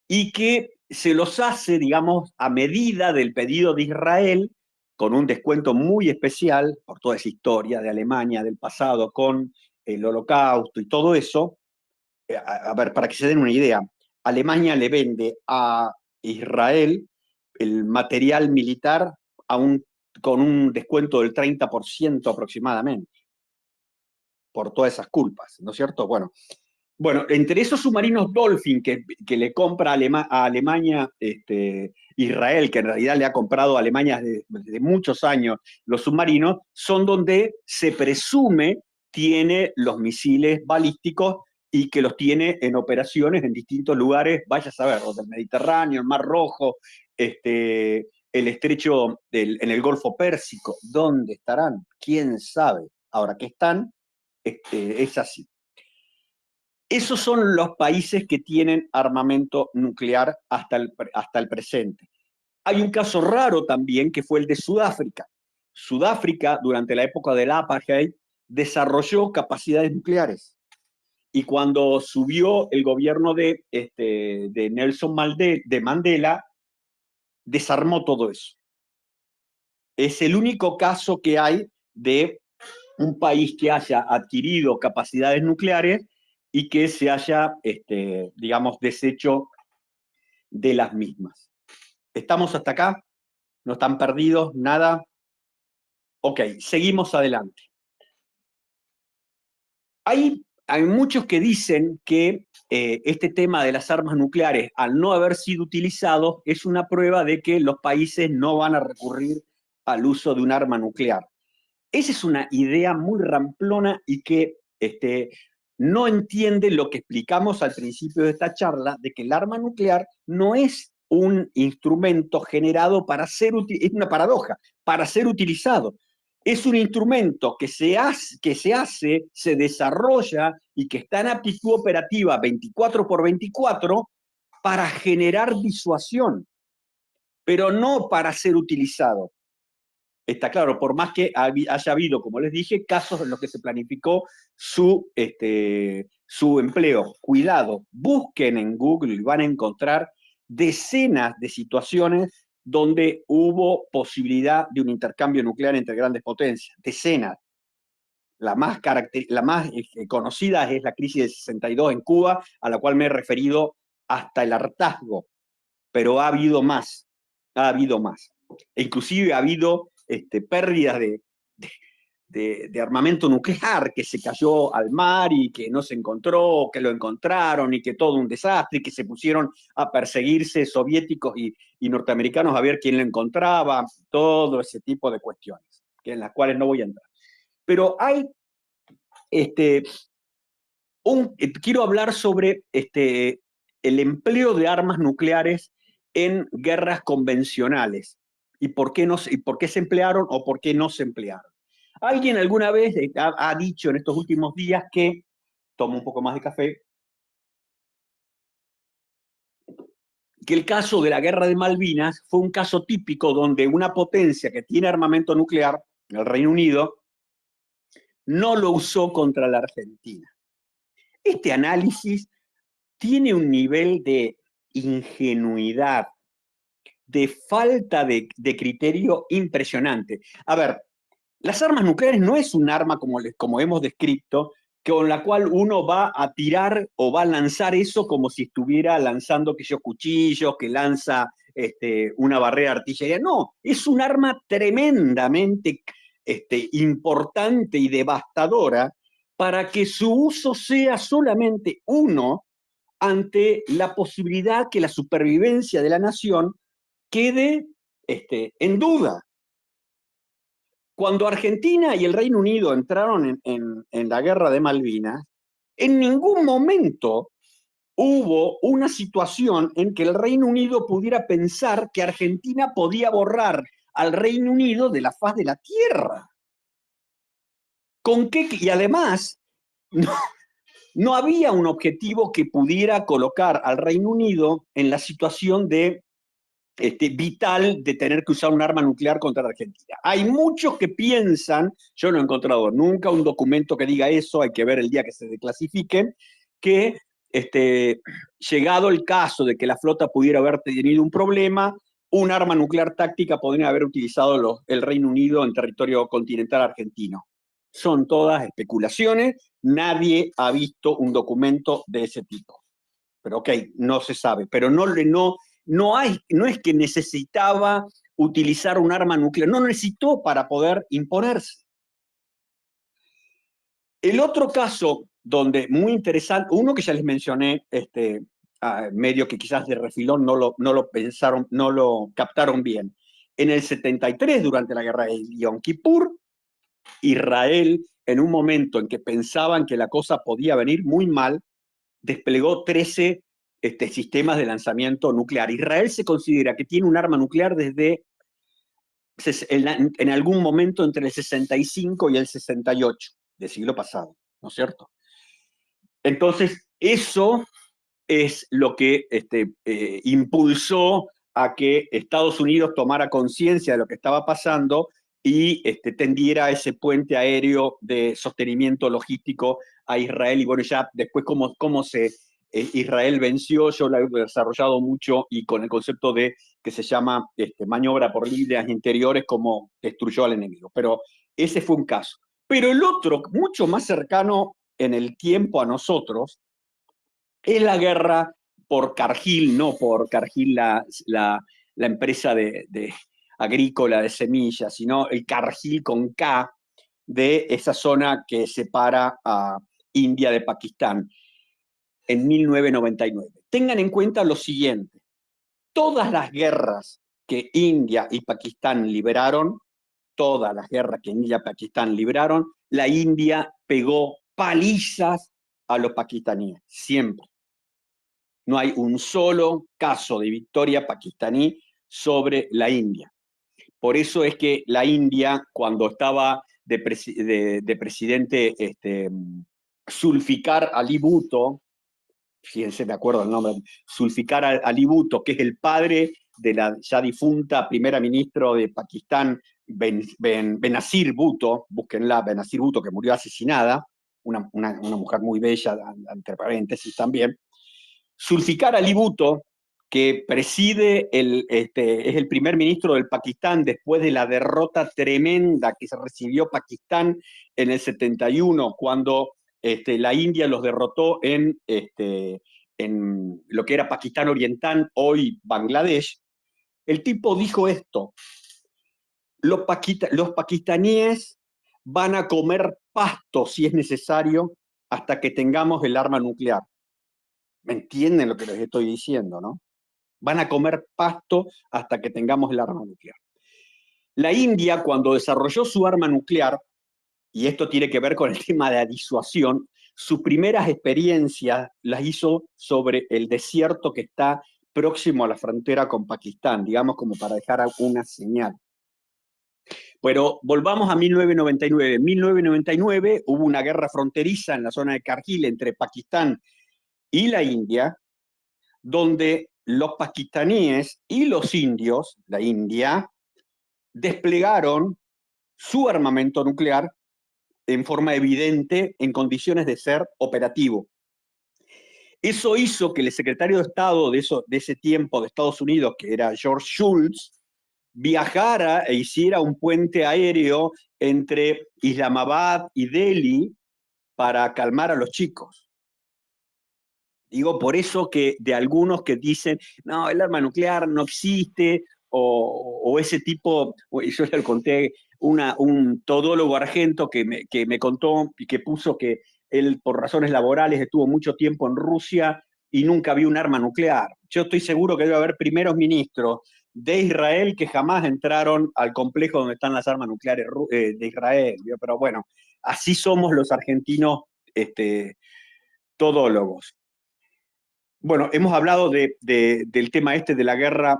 y que se los hace, digamos, a medida del pedido de Israel, con un descuento muy especial por toda esa historia de Alemania del pasado con el Holocausto y todo eso, a ver, para que se den una idea, Alemania le vende a Israel el material militar a con un descuento del 30% aproximadamente, por todas esas culpas, ¿no es cierto? Bueno, entre esos submarinos Dolphin que le compra a Alemania Israel, que en realidad le ha comprado a Alemania desde muchos años los submarinos, son donde se presume tiene los misiles balísticos y que los tiene en operaciones en distintos lugares, vaya a saber, del Mediterráneo, el Mar Rojo, el estrecho en el Golfo Pérsico. ¿Dónde estarán? ¿Quién sabe? Ahora que están, es así. Esos son los países que tienen armamento nuclear hasta el presente. Hay un caso raro también que fue el de Sudáfrica. Sudáfrica, durante la época del apartheid, desarrolló capacidades nucleares. Y cuando subió el gobierno de Nelson Mandela, desarmó todo eso. Es el único caso que hay de un país que haya adquirido capacidades nucleares y que se haya, digamos, deshecho de las mismas. ¿Estamos hasta acá? ¿No están perdidos? ¿Nada? Ok, seguimos adelante. Hay muchos que dicen que este tema de las armas nucleares, al no haber sido utilizado, es una prueba de que los países no van a recurrir al uso de un arma nuclear. Esa es una idea muy ramplona y que no entiende lo que explicamos al principio de esta charla, de que el arma nuclear no es un instrumento generado para ser es una paradoja, para ser utilizado. Es un instrumento que se desarrolla y que está en aptitud operativa 24/24 para generar disuasión, pero no para ser utilizado. Está claro, por más que haya habido, como les dije, casos en los que se planificó su empleo. Cuidado, busquen en Google y van a encontrar decenas de situaciones donde hubo posibilidad de un intercambio nuclear entre grandes potencias. Decenas. La más conocida es la crisis del 62 en Cuba, a la cual me he referido hasta el hartazgo, pero ha habido más, ha habido más. E inclusive ha habido pérdidas de armamento nuclear que se cayó al mar y que no se encontró, que lo encontraron y que todo un desastre, y que se pusieron a perseguirse soviéticos y norteamericanos a ver quién lo encontraba, todo ese tipo de cuestiones, en las cuales no voy a entrar. Pero hay quiero hablar sobre el empleo de armas nucleares en guerras convencionales y por qué se emplearon o por qué no se emplearon. Alguien alguna vez ha dicho en estos últimos días que, tomo un poco más de café, que el caso de la guerra de Malvinas fue un caso típico donde una potencia que tiene armamento nuclear, el Reino Unido, no lo usó contra la Argentina. Este análisis tiene un nivel de ingenuidad, de falta de criterio impresionante. A ver, las armas nucleares no es un arma como hemos descrito, con la cual uno va a tirar o va a lanzar eso como si estuviera lanzando cuchillos, que lanza una barrera de artillería. No, es un arma tremendamente importante y devastadora para que su uso sea solamente uno ante la posibilidad que la supervivencia de la nación quede en duda. Cuando Argentina y el Reino Unido entraron en la guerra de Malvinas, en ningún momento hubo una situación en que el Reino Unido pudiera pensar que Argentina podía borrar al Reino Unido de la faz de la tierra. Y además, no había un objetivo que pudiera colocar al Reino Unido en la situación vital de tener que usar un arma nuclear contra la Argentina. Hay muchos que piensan, yo no he encontrado nunca un documento que diga eso, hay que ver el día que se declasifiquen, que llegado el caso de que la flota pudiera haber tenido un problema, un arma nuclear táctica podría haber utilizado el Reino Unido en territorio continental argentino. Son todas especulaciones Nadie ha visto un documento de ese tipo. Pero ok, no se sabe. Pero no es que necesitaba utilizar un arma nuclear, no necesitó para poder imponerse. El otro caso donde muy interesante, uno que ya les mencioné, medio que quizás de refilón no lo pensaron, no lo captaron bien. En el 73, durante la guerra de Yom Kippur, Israel, en un momento en que pensaban que la cosa podía venir muy mal, desplegó 13 sistemas de lanzamiento nuclear. Israel se considera que tiene un arma nuclear desde en algún momento entre el 65 y el 68 del siglo pasado, ¿no es cierto? Entonces, eso es lo que impulsó a que Estados Unidos tomara conciencia de lo que estaba pasando y tendiera ese puente aéreo de sostenimiento logístico a Israel. Y bueno, ya después Israel venció, yo lo he desarrollado mucho y con el concepto de que se llama maniobra por líneas interiores, como destruyó al enemigo. Pero ese fue un caso. Pero el otro, mucho más cercano en el tiempo a nosotros, es la guerra por Cargill, no por Cargill, la empresa agrícola de semillas, sino el Cargill con K, de esa zona que separa a India de Pakistán en 1999. Tengan en cuenta lo siguiente: todas las guerras que India y Pakistán liberaron, todas las guerras que India y Pakistán libraron, la India pegó palizas a los pakistaníes, siempre. No hay un solo caso de victoria pakistaní sobre la India. Por eso es que la India, cuando estaba de presidente Zulfikar Ali Bhutto, fíjense, me acuerdo el nombre, Zulfikar Ali Bhutto, que es el padre de la ya difunta primera ministra de Pakistán, Benazir Bhutto, búsquenla, Benazir Bhutto, que murió asesinada, una mujer muy bella, entre paréntesis también. Zulfikar Ali Bhutto, que preside, es el primer ministro del Pakistán después de la derrota tremenda que se recibió Pakistán en el 71, cuando la India los derrotó en lo que era Pakistán Oriental, hoy Bangladesh. El tipo dijo esto: los pakistaníes van a comer pasto si es necesario hasta que tengamos el arma nuclear. ¿Me entienden lo que les estoy diciendo, no? Van a comer pasto hasta que tengamos el arma nuclear. La India, cuando desarrolló su arma nuclear, y esto tiene que ver con el tema de la disuasión, sus primeras experiencias las hizo sobre el desierto que está próximo a la frontera con Pakistán, digamos como para dejar una señal. Pero volvamos a 1999. En 1999 hubo una guerra fronteriza en la zona de Kargil entre Pakistán y la India, donde los pakistaníes y los indios, la India, desplegaron su armamento nuclear en forma evidente en condiciones de ser operativo. Eso hizo que el secretario de Estado de ese tiempo de Estados Unidos, que era George Shultz, viajara e hiciera un puente aéreo entre Islamabad y Delhi para calmar a los chicos. Digo, por eso que de algunos que dicen, no, el arma nuclear no existe, o ese tipo, yo le conté un todólogo argento que me contó y que puso que él, por razones laborales, estuvo mucho tiempo en Rusia y nunca vio un arma nuclear. Yo estoy seguro que debe haber primeros ministros de Israel que jamás entraron al complejo donde están las armas nucleares de Israel. Pero bueno, así somos los argentinos todólogos. Bueno, hemos hablado del tema de la guerra,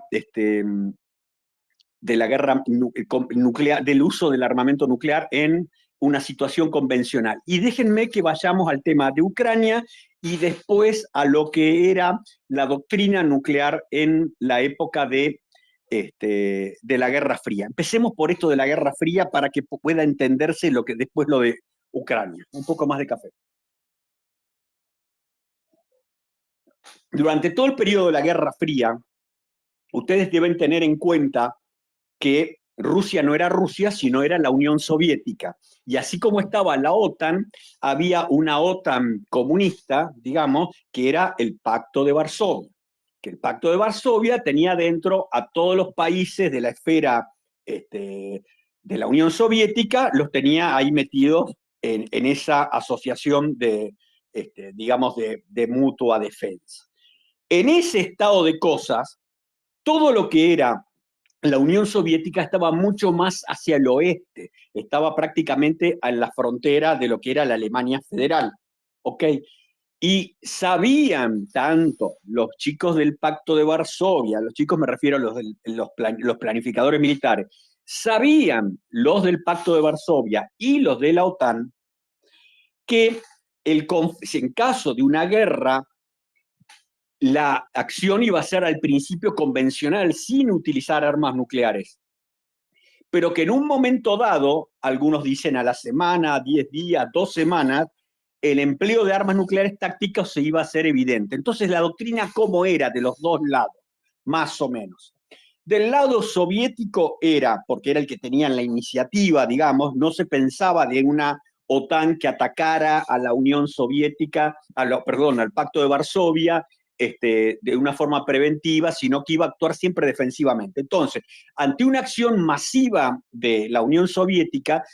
nuclear, del uso del armamento nuclear en una situación convencional. Y déjenme que vayamos al tema de Ucrania y después a lo que era la doctrina nuclear en la época de la Guerra Fría. Empecemos por esto de la Guerra Fría para que pueda entenderse después lo de Ucrania. Un poco más de café. Durante todo el periodo de la Guerra Fría, ustedes deben tener en cuenta que Rusia no era Rusia, sino era la Unión Soviética. Y así como estaba la OTAN, había una OTAN comunista, digamos, que era el Pacto de Varsovia. Que el Pacto de Varsovia tenía dentro a todos los países de la esfera de la Unión Soviética, los tenía ahí metidos en esa asociación digamos, de mutua defensa. En ese estado de cosas, todo lo que era la Unión Soviética estaba mucho más hacia el oeste, estaba prácticamente en la frontera de lo que era la Alemania Federal, ¿ok? Y sabían tanto los chicos del Pacto de Varsovia, los chicos me refiero a los planificadores militares, sabían los del Pacto de Varsovia y los de la OTAN que en caso de una guerra, la acción iba a ser al principio convencional, sin utilizar armas nucleares, pero que en un momento dado, algunos dicen a la semana, 10 días, 2 semanas, el empleo de armas nucleares tácticas se iba a hacer evidente. Entonces, la doctrina, ¿cómo era de los dos lados? Más o menos. Del lado soviético era, porque era el que tenían la iniciativa, digamos, no se pensaba de una OTAN que atacara a la Unión Soviética, perdón, al Pacto de Varsovia, de una forma preventiva, sino que iba a actuar siempre defensivamente. Entonces, ante una acción masiva de la Unión Soviética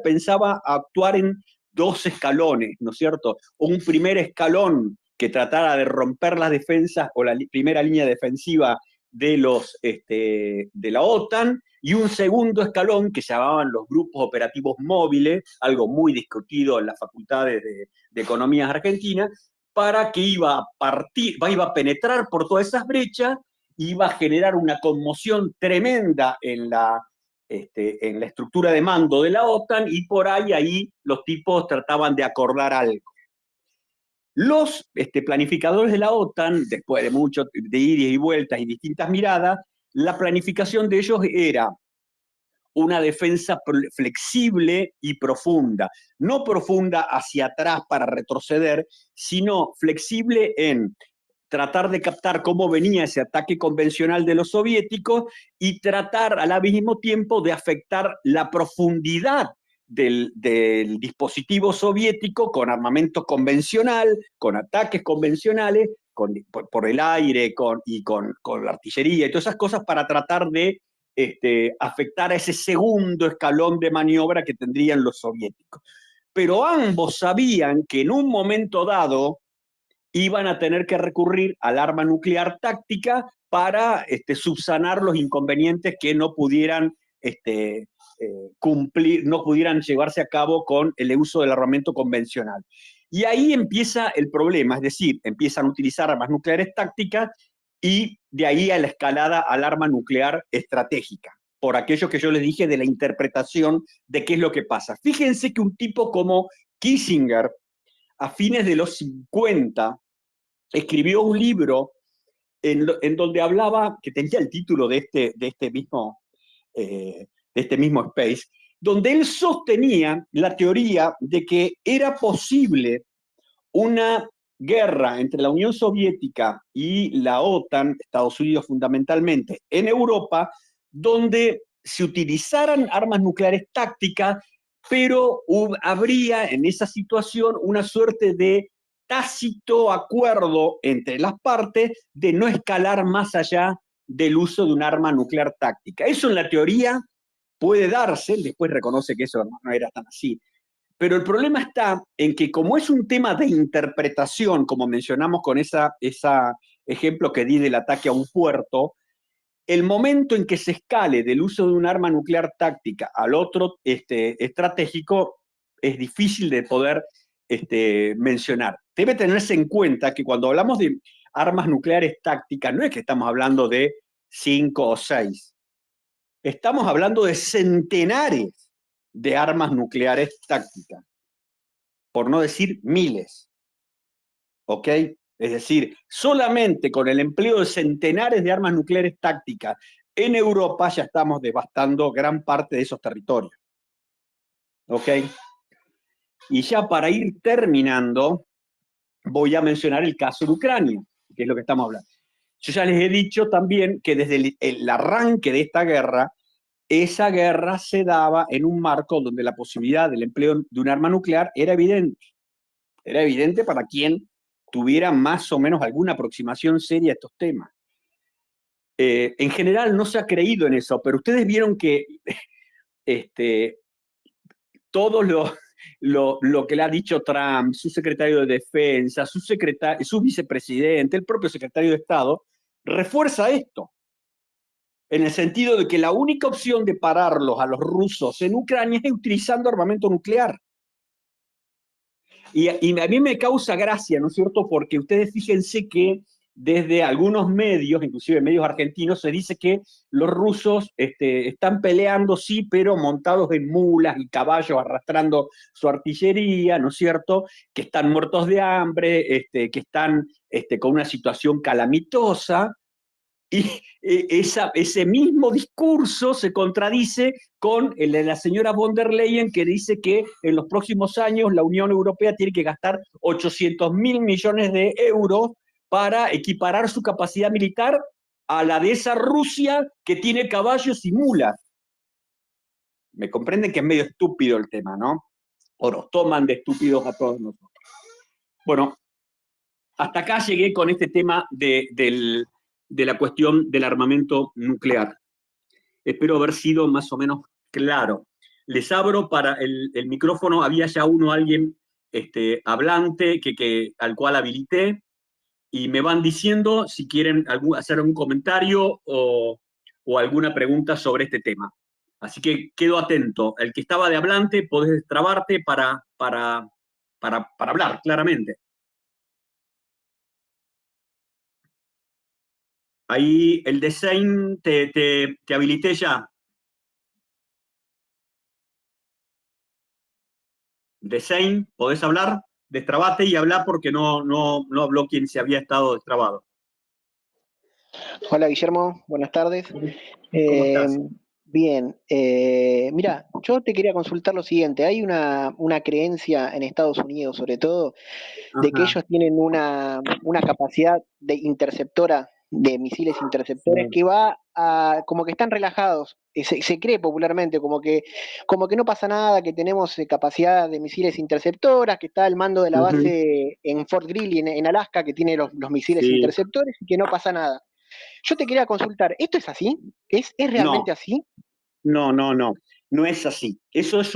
pensaba actuar en 2 escalones, ¿no es cierto? Un primer escalón que tratara de romper las defensas o la primera línea defensiva de la OTAN, y un segundo escalón que se llamaban los grupos operativos móviles, algo muy discutido en las facultades de economías argentinas, para que iba a penetrar por todas esas brechas, iba a generar una conmoción tremenda en la estructura de mando de la OTAN, y por ahí los tipos trataban de acordar algo. Los planificadores de la OTAN, después de mucho de idas y vueltas y distintas miradas, la planificación de ellos era una defensa flexible y profunda. No profunda hacia atrás para retroceder, sino flexible en tratar de captar cómo venía ese ataque convencional de los soviéticos y tratar al mismo tiempo de afectar la profundidad del dispositivo soviético con armamento convencional, con ataques convencionales, por el aire con la artillería y todas esas cosas, para tratar de afectar a ese segundo escalón de maniobra que tendrían los soviéticos. Pero ambos sabían que en un momento dado iban a tener que recurrir al arma nuclear táctica para subsanar los inconvenientes que no pudieran cumplir, no pudieran llevarse a cabo con el uso del armamento convencional. Y ahí empieza el problema, es decir, empiezan a utilizar armas nucleares tácticas, y de ahí a la escalada al arma nuclear estratégica, por aquello que yo les dije de la interpretación de qué es lo que pasa. Fíjense que un tipo como Kissinger, a fines de los 50, escribió un libro en donde hablaba, que tenía el título de este mismo Space, donde él sostenía la teoría de que era posible una guerra entre la Unión Soviética y la OTAN, Estados Unidos fundamentalmente, en Europa, donde se utilizaran armas nucleares tácticas, pero habría en esa situación una suerte de tácito acuerdo entre las partes de no escalar más allá del uso de un arma nuclear táctica. Eso en la teoría puede darse, después reconoce que eso no era tan así, pero el problema está en que, como es un tema de interpretación, como mencionamos con ese ejemplo que di del ataque a un puerto, el momento en que se escale del uso de un arma nuclear táctica al otro estratégico es difícil de poder mencionar. Debe tenerse en cuenta que cuando hablamos de armas nucleares tácticas, no es que estamos hablando de 5 o 6. Estamos hablando de centenares de armas nucleares tácticas, por no decir miles, ¿ok? Es decir, solamente con el empleo de centenares de armas nucleares tácticas en Europa ya estamos devastando gran parte de esos territorios, ¿ok? Y ya para ir terminando, voy a mencionar el caso de Ucrania, que es lo que estamos hablando. Yo ya les he dicho también que desde el arranque de esta guerra, esa guerra se daba en un marco donde la posibilidad del empleo de un arma nuclear era evidente. Era evidente para quien tuviera más o menos alguna aproximación seria a estos temas. En general no se ha creído en eso, pero ustedes vieron que todo lo que le ha dicho Trump, su secretario de Defensa, su vicepresidente, el propio secretario de Estado, refuerza esto, en el sentido de que la única opción de pararlos a los rusos en Ucrania es utilizando armamento nuclear. Y a mí me causa gracia, ¿no es cierto? Porque ustedes fíjense que desde algunos medios, inclusive medios argentinos, se dice que los rusos están peleando, sí, pero montados en mulas y caballos arrastrando su artillería, ¿no es cierto? Que están muertos de hambre, que están con una situación calamitosa. Y ese mismo discurso se contradice con el de la señora von der Leyen, que dice que en los próximos años la Unión Europea tiene que gastar 800.000 millones de euros para equiparar su capacidad militar a la de esa Rusia que tiene caballos y mulas. Me comprenden que es medio estúpido el tema, ¿no? O nos toman de estúpidos a todos nosotros. Bueno, hasta acá llegué con este tema de la cuestión del armamento nuclear. Espero haber sido más o menos claro. Les abro para el micrófono, había ya alguien hablante al cual habilité, y me van diciendo si quieren hacer un comentario o alguna pregunta sobre este tema. Así que quedo atento. El que estaba de hablante, podés trabarte para hablar claramente. Ahí el design te habilité ya. Design, podés hablar, destrabate y hablar porque no habló quien se había estado destrabado. Hola Guillermo, buenas tardes. ¿Cómo estás? Bien, mira, yo te quería consultar lo siguiente. Hay una creencia en Estados Unidos, sobre todo, de que Ajá. ellos tienen una capacidad de interceptora, de misiles interceptores, Sí. que va a, como que están relajados. Se cree popularmente como que no pasa nada, que tenemos capacidad de misiles interceptoras, que está el mando de la Ujú. base en Fort Greely, en Alaska, que tiene los misiles Sí. interceptores y que no pasa nada. Yo te quería consultar, ¿esto es así? ¿Es realmente No, así? no es así. Eso es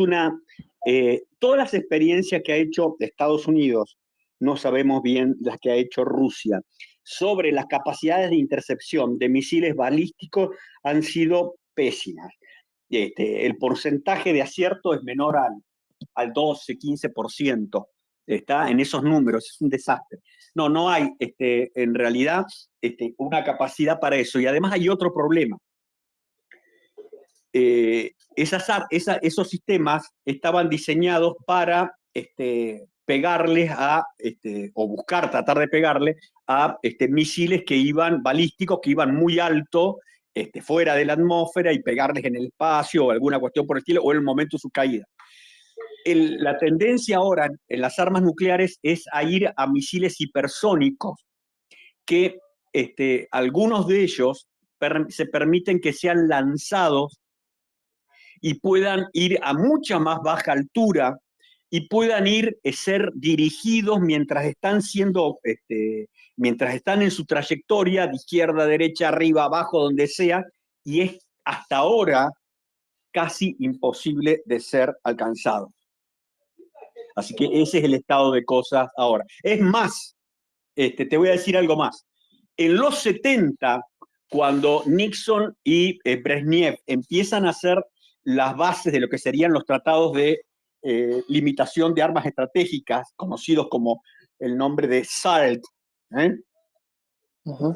todas las experiencias que ha hecho Estados Unidos, no sabemos bien las que ha hecho Rusia, sobre las capacidades de intercepción de misiles balísticos han sido pésimas. El porcentaje de acierto es menor al 12-15%. Está en esos números, es un desastre. No hay en realidad una capacidad para eso. Y además hay otro problema. Esos sistemas estaban diseñados para pegarles o buscar, tratar de pegarle a misiles que iban balísticos, que iban muy alto, fuera de la atmósfera y pegarles en el espacio o alguna cuestión por el estilo, o en el momento de su caída. La tendencia ahora en las armas nucleares es a ir a misiles hipersónicos que algunos de ellos se permiten que sean lanzados y puedan ir a mucha más baja altura y puedan ser dirigidos mientras están en su trayectoria, de izquierda, derecha, arriba, abajo, donde sea, y es hasta ahora casi imposible de ser alcanzado. Así que ese es el estado de cosas ahora. Es más, te voy a decir algo más. En los 70, cuando Nixon y Brezhnev empiezan a hacer las bases de lo que serían los tratados de limitación de armas estratégicas, conocidos como el nombre de SALT, ¿eh? Uh-huh.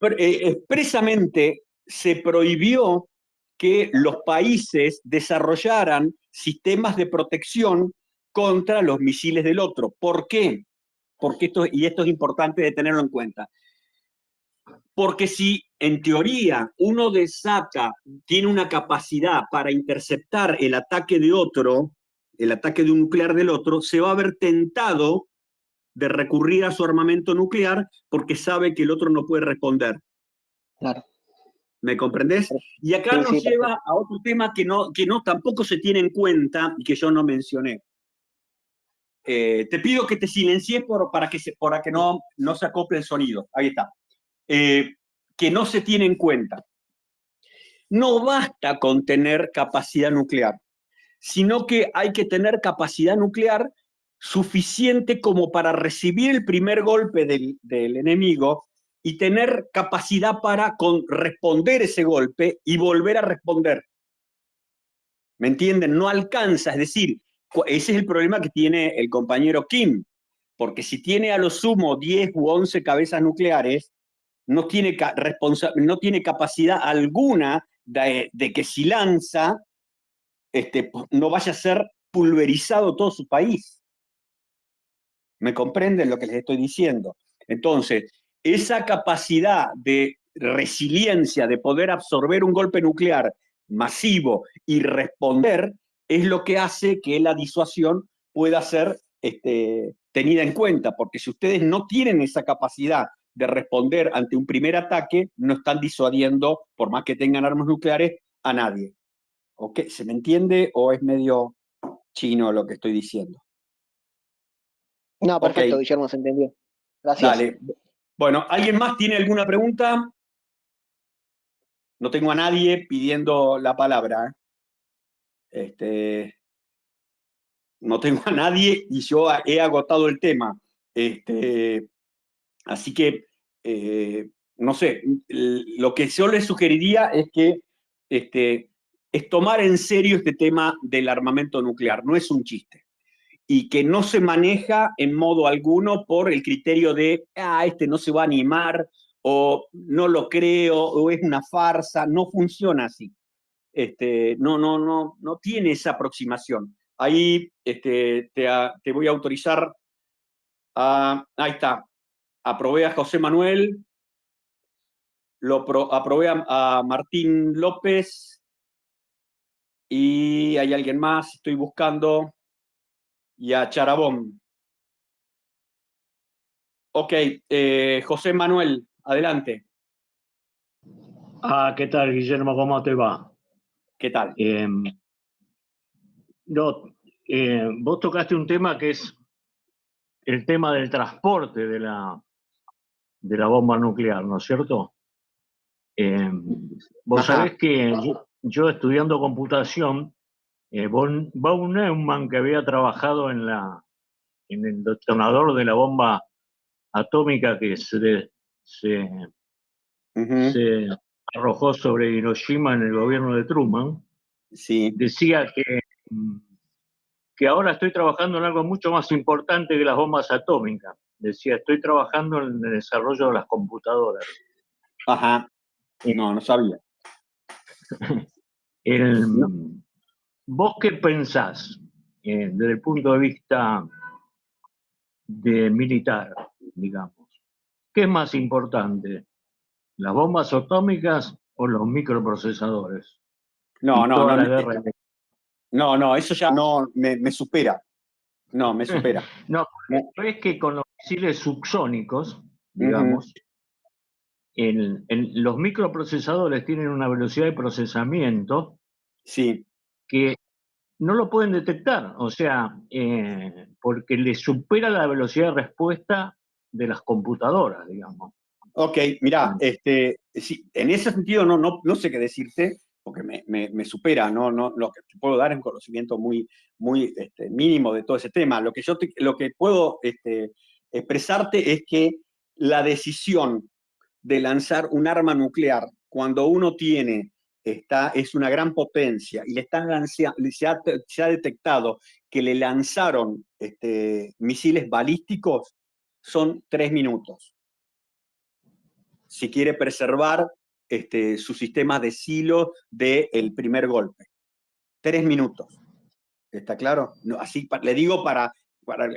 Expresamente se prohibió que los países desarrollaran sistemas de protección contra los misiles del otro. ¿Por qué? Porque esto es importante de tenerlo en cuenta. Porque si en teoría uno desata, tiene una capacidad para interceptar el ataque de otro, el ataque de un nuclear del otro, se va a ver tentado de recurrir a su armamento nuclear porque sabe que el otro no puede responder. Claro. ¿Me comprendés? Y acá Sí, nos sí, perfecto. lleva a otro tema que no tampoco se tiene en cuenta y que yo no mencioné. Te pido que te silencies para que no se acople el sonido. Ahí está. Eh, que no se tiene en cuenta. No basta con tener capacidad nuclear, sino que hay que tener capacidad nuclear suficiente como para recibir el primer golpe del enemigo y tener capacidad para responder ese golpe y volver a responder. ¿Me entienden? No alcanza, es decir, ese es el problema que tiene el compañero Kim, porque si tiene a lo sumo 10 u 11 cabezas nucleares, no tiene capacidad alguna de que si lanza, no vaya a ser pulverizado todo su país. ¿Me comprenden lo que les estoy diciendo? Entonces, esa capacidad de resiliencia, de poder absorber un golpe nuclear masivo y responder, es lo que hace que la disuasión pueda ser tenida en cuenta, porque si ustedes no tienen esa capacidad de responder ante un primer ataque, no están disuadiendo, por más que tengan armas nucleares, a nadie. ¿Ok? ¿Se me entiende o es medio chino lo que estoy diciendo? No, Ok, perfecto, Guillermo, se entendió. Gracias. dale. Bueno, ¿alguien más tiene alguna pregunta? No tengo a nadie pidiendo la palabra. No tengo a nadie y yo he agotado el tema. Este, así que, no sé, lo que yo les sugeriría es que es tomar en serio este tema del armamento nuclear. No es un chiste. Y que no se maneja en modo alguno por el criterio de, este no se va a animar, o no lo creo, o es una farsa. No funciona así. No tiene esa aproximación. Ahí te voy a autorizar ahí está, aprobé a José Manuel, aprobé a Martín López, y hay alguien más, estoy buscando, y a Charabón. Ok, José Manuel, adelante. ¿Qué tal, Guillermo? ¿Cómo te va? ¿Qué tal? No, vos tocaste un tema que es el tema del transporte de la bomba nuclear, ¿no es cierto? Vos Ajá. sabés que yo estudiando computación, von Neumann, que había trabajado en el detonador de la bomba atómica que Uh-huh. se arrojó sobre Hiroshima en el gobierno de Truman, Sí. decía que ahora estoy trabajando en algo mucho más importante que las bombas atómicas. Decía, estoy trabajando en el desarrollo de las computadoras. Ajá. Eh, No sabía. el, No. ¿Vos qué pensás desde el punto de vista de militar, digamos? ¿Qué es más importante, las bombas atómicas o los microprocesadores? No, Y no, toda no, la guerra. no, eso ya no me supera. No, me supera. No, No. es que con los misiles subsónicos, Uh-huh. digamos, los microprocesadores tienen una velocidad de procesamiento Sí. que no lo pueden detectar, o sea, porque les supera la velocidad de respuesta de las computadoras, digamos. Ok, mirá, sí, en ese sentido no sé qué decirte, porque me supera, lo que te puedo dar es un conocimiento muy mínimo de todo ese tema. Lo que puedo expresarte es que la decisión de lanzar un arma nuclear cuando uno es una gran potencia y se ha detectado que le lanzaron misiles balísticos, son 3 minutos si quiere preservar su sistema de silo del primer golpe. 3 minutos. ¿Está claro? No, así le digo para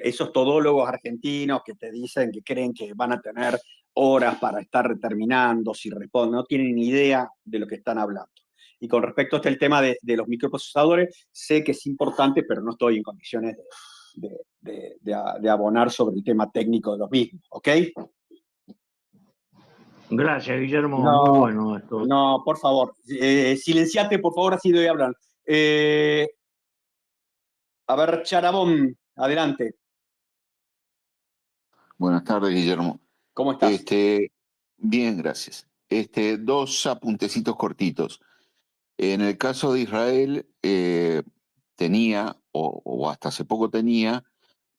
esos todólogos argentinos que te dicen que creen que van a tener horas para estar terminando, si responden, no tienen ni idea de lo que están hablando. Y con respecto a el tema de los microprocesadores, sé que es importante, pero no estoy en condiciones de abonar sobre el tema técnico de los mismos. ¿Ok? Gracias, Guillermo. Muy No, bueno esto. no, por favor. Silenciate, por favor, así doy a hablar. A ver, Charabón, adelante. Buenas tardes, Guillermo. ¿Cómo estás? Bien, gracias. Dos apuntecitos cortitos. En el caso de Israel, tenía, o hasta hace poco tenía,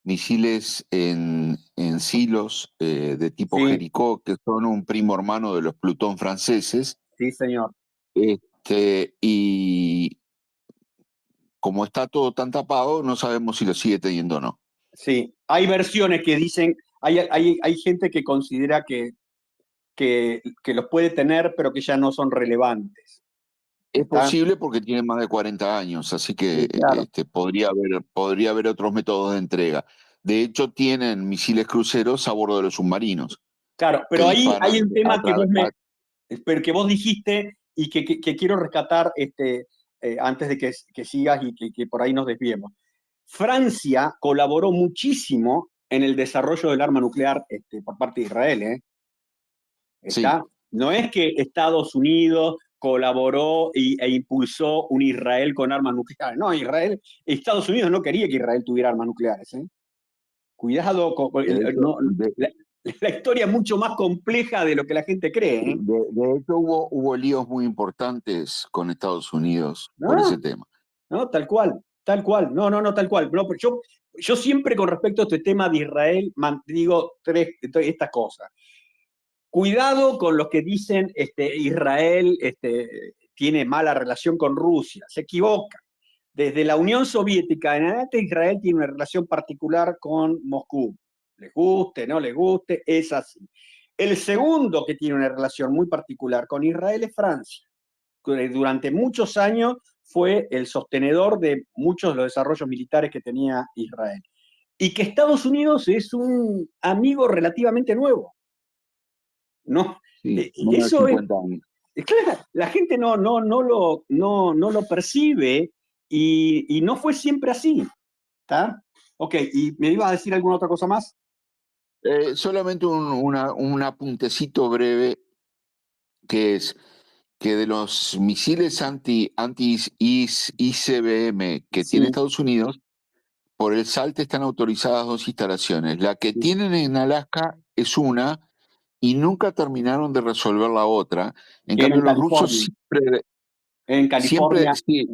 misiles en silos de tipo Sí, Jericó, que son un primo hermano de los Plutón franceses. sí, señor. Y como está todo tan tapado, no sabemos si lo sigue teniendo o no. Sí, hay versiones que dicen, hay gente que considera que los puede tener, pero que ya no son relevantes. Es ¿Está? posible porque tiene más de 40 años, así que Sí, claro. podría haber otros métodos de entrega. De hecho, tienen misiles cruceros a bordo de los submarinos Claro, que pero ahí hay disparan un tema que pero que vos dijiste y que quiero rescatar antes de que sigas y que por ahí nos desviemos. Francia colaboró muchísimo en el desarrollo del arma nuclear por parte de Israel, ¿eh? Sí, ¿Está? No es que Estados Unidos colaboró e impulsó un Israel con armas nucleares. No, Estados Unidos no quería que Israel tuviera armas nucleares, ¿eh? Cuidado, de hecho, no, la historia es mucho más compleja de lo que la gente cree, ¿eh? de hecho hubo líos muy importantes con Estados Unidos por ese ¿No? tema. ¿No? Tal cual, tal cual. No, no, no, tal cual. No, pero yo siempre con respecto a este tema de Israel digo estas cosas. Cuidado con los que dicen Israel tiene mala relación con Rusia. Se equivocan. Desde la Unión Soviética en adelante, Israel tiene una relación particular con Moscú. Les guste, no les guste, es así. El segundo que tiene una relación muy particular con Israel es Francia. Durante muchos años fue el sostenedor de muchos de los desarrollos militares que tenía Israel. Y que Estados Unidos es un amigo relativamente nuevo. No, Sí, menos de eso 50 años. claro, la gente no lo percibe y no fue siempre así. ¿Está? Ok, ¿y me ibas a decir alguna otra cosa más? Solamente un apuntecito breve, que es que de los misiles anti-ICBM que tiene Sí, Estados Unidos, por el SALT están autorizadas dos instalaciones. La que sí. tienen en Alaska es una y nunca terminaron de resolver la otra. En Que era cambio, en los rusos California. En California, sí,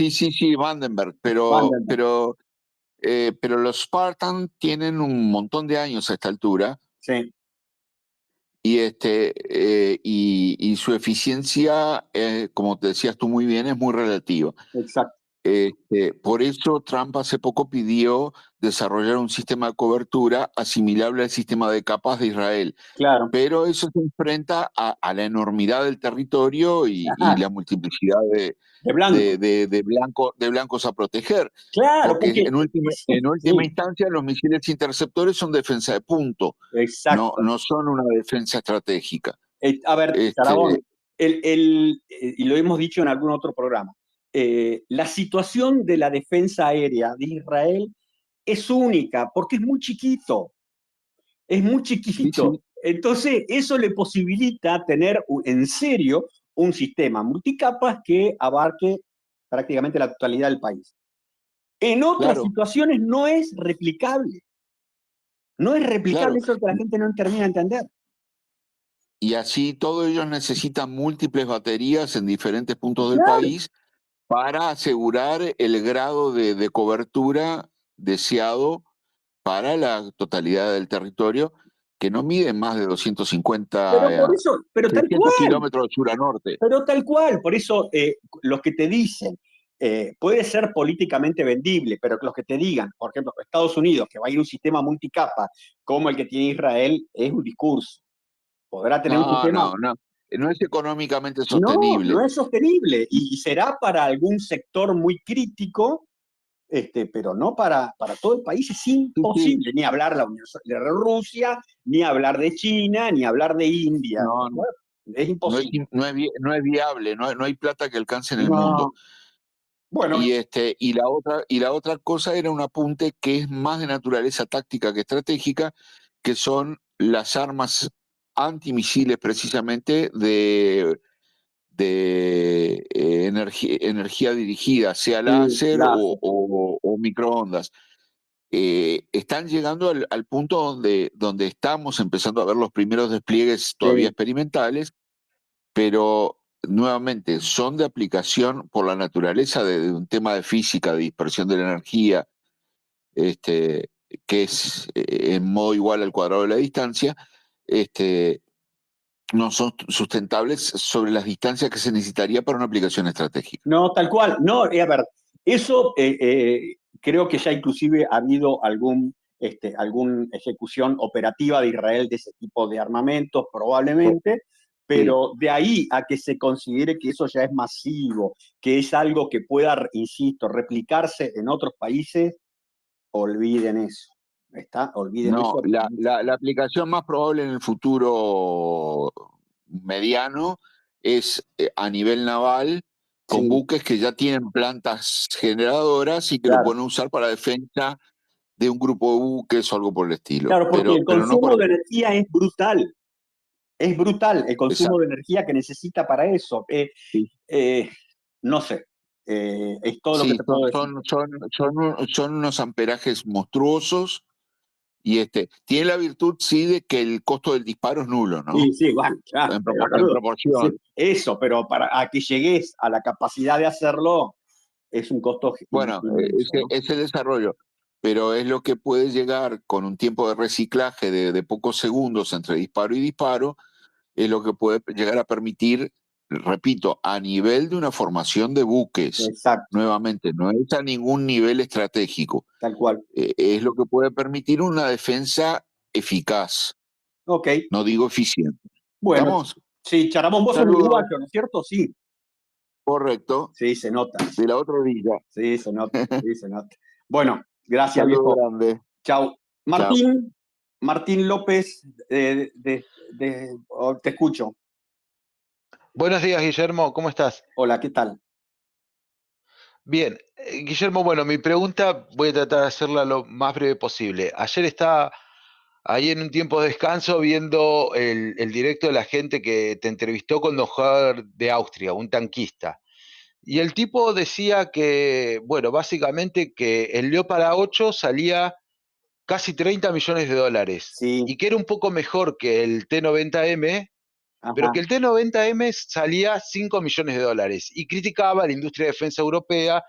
sí, sí, Vandenberg, Vandenberg, pero los Spartan tienen un montón de años a esta altura sí, y su eficiencia, como te decías tú muy bien, es muy relativa. exacto, Por eso Trump hace poco pidió desarrollar un sistema de cobertura asimilable al sistema de capas de Israel, claro. pero eso se enfrenta a la enormidad del territorio y Ajá, la multiplicidad de blanco. de blancos a proteger, Claro, porque porque en última sí, instancia los misiles interceptores son defensa de punto, exacto. no son una defensa estratégica. A ver, Este, Sarabón, y lo hemos dicho en algún otro programa, la situación de la defensa aérea de Israel es única porque es muy sí, sí, chiquito. Entonces, eso le posibilita tener en serio un sistema multicapas que abarque prácticamente la totalidad del país. En otras claro, situaciones no es replicable. No es replicable, claro. eso que la gente no termina de entender. Y así todos ellos necesitan múltiples baterías en diferentes puntos del Claro, país para asegurar el grado de cobertura deseado para la totalidad del territorio, que no mide más de pero por 250, eso, pero tal 600 cual, kilómetros de sur a norte. pero tal cual. Por eso los que te dicen, puede ser políticamente vendible, pero los que te digan, por ejemplo, Estados Unidos, que va a ir un sistema multicapa como el que tiene Israel, es un discurso. Podrá tener un sistema. No es económicamente No, no sostenible. es sostenible y será para algún sector muy crítico, pero no para todo el país. Es Sí, sí, imposible ni hablar de Rusia, ni hablar de China, ni hablar de India. no, Bueno, es imposible. no es viable, no hay plata que alcance en el mundo. No. Bueno, Y la otra cosa era un apunte que es más de naturaleza táctica que estratégica, que son las armas antimisiles precisamente de energía dirigida, sea Sí, láser láser. o microondas. Están llegando al punto donde estamos empezando a ver los primeros despliegues todavía Sí. experimentales, pero nuevamente son de aplicación por la naturaleza de un tema de física, de dispersión de la energía, que es en modo igual al cuadrado de la distancia, no son sustentables sobre las distancias que se necesitaría para una aplicación estratégica. No, tal cual. No, a ver, eso creo que ya inclusive ha habido alguna ejecución operativa de Israel de ese tipo de armamentos, probablemente, Sí. pero de ahí a que se considere que eso ya es masivo, que es algo que pueda, insisto, replicarse en otros países, olviden eso. Olviden No, eso. la aplicación más probable en el futuro mediano es a nivel naval, con Sí, buques que ya tienen plantas generadoras y que lo claro. pueden usar para defensa de un grupo de buques o algo por el estilo. Claro, porque el Pero no consumo para... de energía es brutal. Es brutal el consumo Exacto. de energía que necesita para eso. Sí, No sé, es todo lo que sí, te puedo decir. son unos amperajes monstruosos y tiene la virtud, sí, de que el costo del disparo es nulo, Sí, ¿no? sí, bueno, ya, pero En boludo, sí, proporción. eso, pero para a que llegues a la capacidad de hacerlo es un costo Bueno, inmenso, ¿no? ese desarrollo, pero es lo que puede llegar con un tiempo de reciclaje de pocos segundos entre disparo y disparo, es lo que puede llegar a permitir, repito, a nivel de una formación de buques, Exacto, nuevamente, no es a ningún nivel estratégico, tal cual. es lo que puede permitir una defensa eficaz, Ok, no digo eficiente. bueno, ¿Estamos? sí, Charamón, vos sos Saludos, uruguayo, ¿no es cierto? Sí, correcto, sí, se nota, de la otra orilla. sí, se nota, sí, se nota. Bueno, gracias, Saludo viejo. grande. Chau. Chao. Martín López, te escucho. Buenos días, Guillermo, ¿cómo estás? Hola, ¿qué tal? Bien, Guillermo, bueno, mi pregunta voy a tratar de hacerla lo más breve posible. Ayer estaba ahí en un tiempo de descanso viendo el directo de la gente que te entrevistó con Don Javier de Austria, un tanquista. Y el tipo decía que, bueno, básicamente que el Leopard 8 salía casi 30 millones de dólares Sí, y que era un poco mejor que el T-90M, pero ajá, que el T-90M salía 5 millones de dólares y criticaba a la industria de defensa europea,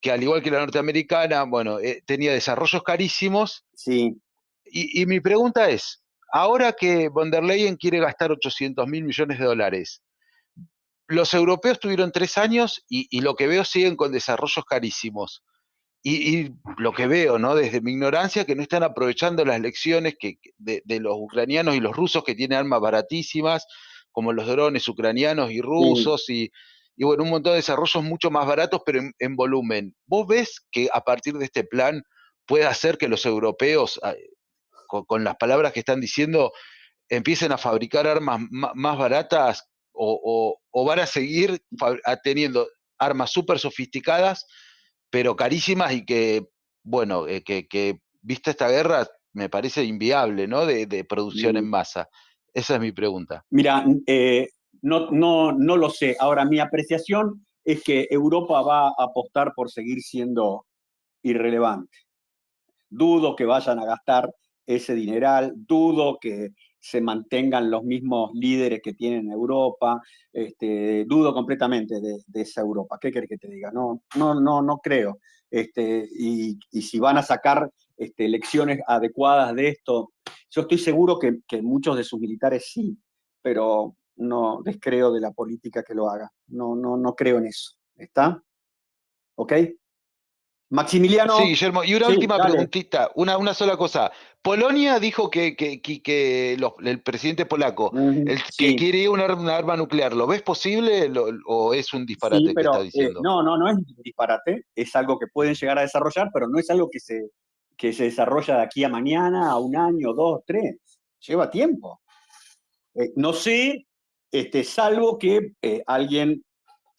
que al igual que la norteamericana, bueno, tenía desarrollos carísimos. sí, Y mi pregunta es, ahora que von der Leyen quiere gastar 800 mil millones de dólares, los europeos tuvieron 3 años y lo que veo siguen con desarrollos carísimos. Y lo que veo, ¿no? Desde mi ignorancia, que no están aprovechando las lecciones de los ucranianos y los rusos que tienen armas baratísimas, como los drones ucranianos y sí. rusos, y bueno, un montón de desarrollos mucho más baratos, pero en volumen. ¿Vos ves que a partir de este plan puede hacer que los europeos, con las palabras que están diciendo, empiecen a fabricar armas más baratas o van a seguir teniendo armas súper sofisticadas, pero carísimas y que, bueno, que vista esta guerra me parece inviable, ¿no? De producción en Mm. masa. Esa es mi pregunta. Mira, no lo sé. Ahora, mi apreciación es que Europa va a apostar por seguir siendo irrelevante. Dudo que vayan a gastar ese dineral, dudo que se mantengan los mismos líderes que tienen Europa, dudo completamente de esa Europa. ¿Qué querés que te diga? No creo. Y si van a sacar lecciones adecuadas de esto, yo estoy seguro que muchos de sus militares sí, pero no descreo de la política que lo haga. No creo en eso. ¿Está? ¿Ok? Sí, Maximiliano, Guillermo, y una sí, última dale. preguntita, una sola cosa. Polonia dijo que el presidente polaco, que Sí, quiere una arma nuclear, ¿lo ves posible o es un sí, disparate el que está pero diciendo? no es un disparate, es algo que pueden llegar a desarrollar, pero no es algo que se desarrolla de aquí a mañana, a un año, dos, tres, lleva tiempo. No sé, salvo que alguien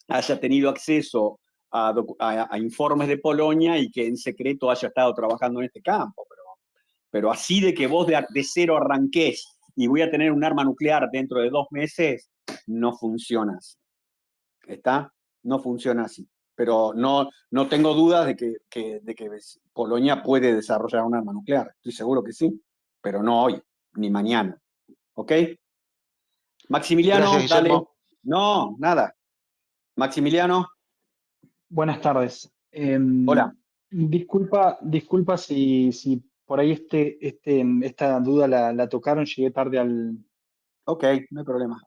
haya tenido acceso a informes de Polonia y que en secreto haya estado trabajando en este campo, pero así de que vos de cero arranqués y voy a tener un arma nuclear dentro de 2 meses, no funciona así. ¿Está? No funciona así. Pero no tengo dudas de que Polonia puede desarrollar un arma nuclear. Estoy seguro que sí, pero no hoy, ni mañana. ¿Ok? Maximiliano, Gracias, dale. Guillermo. No, nada. Maximiliano, Buenas tardes. hola. Disculpa si por ahí esta duda la tocaron, llegué tarde Ok, no hay problema.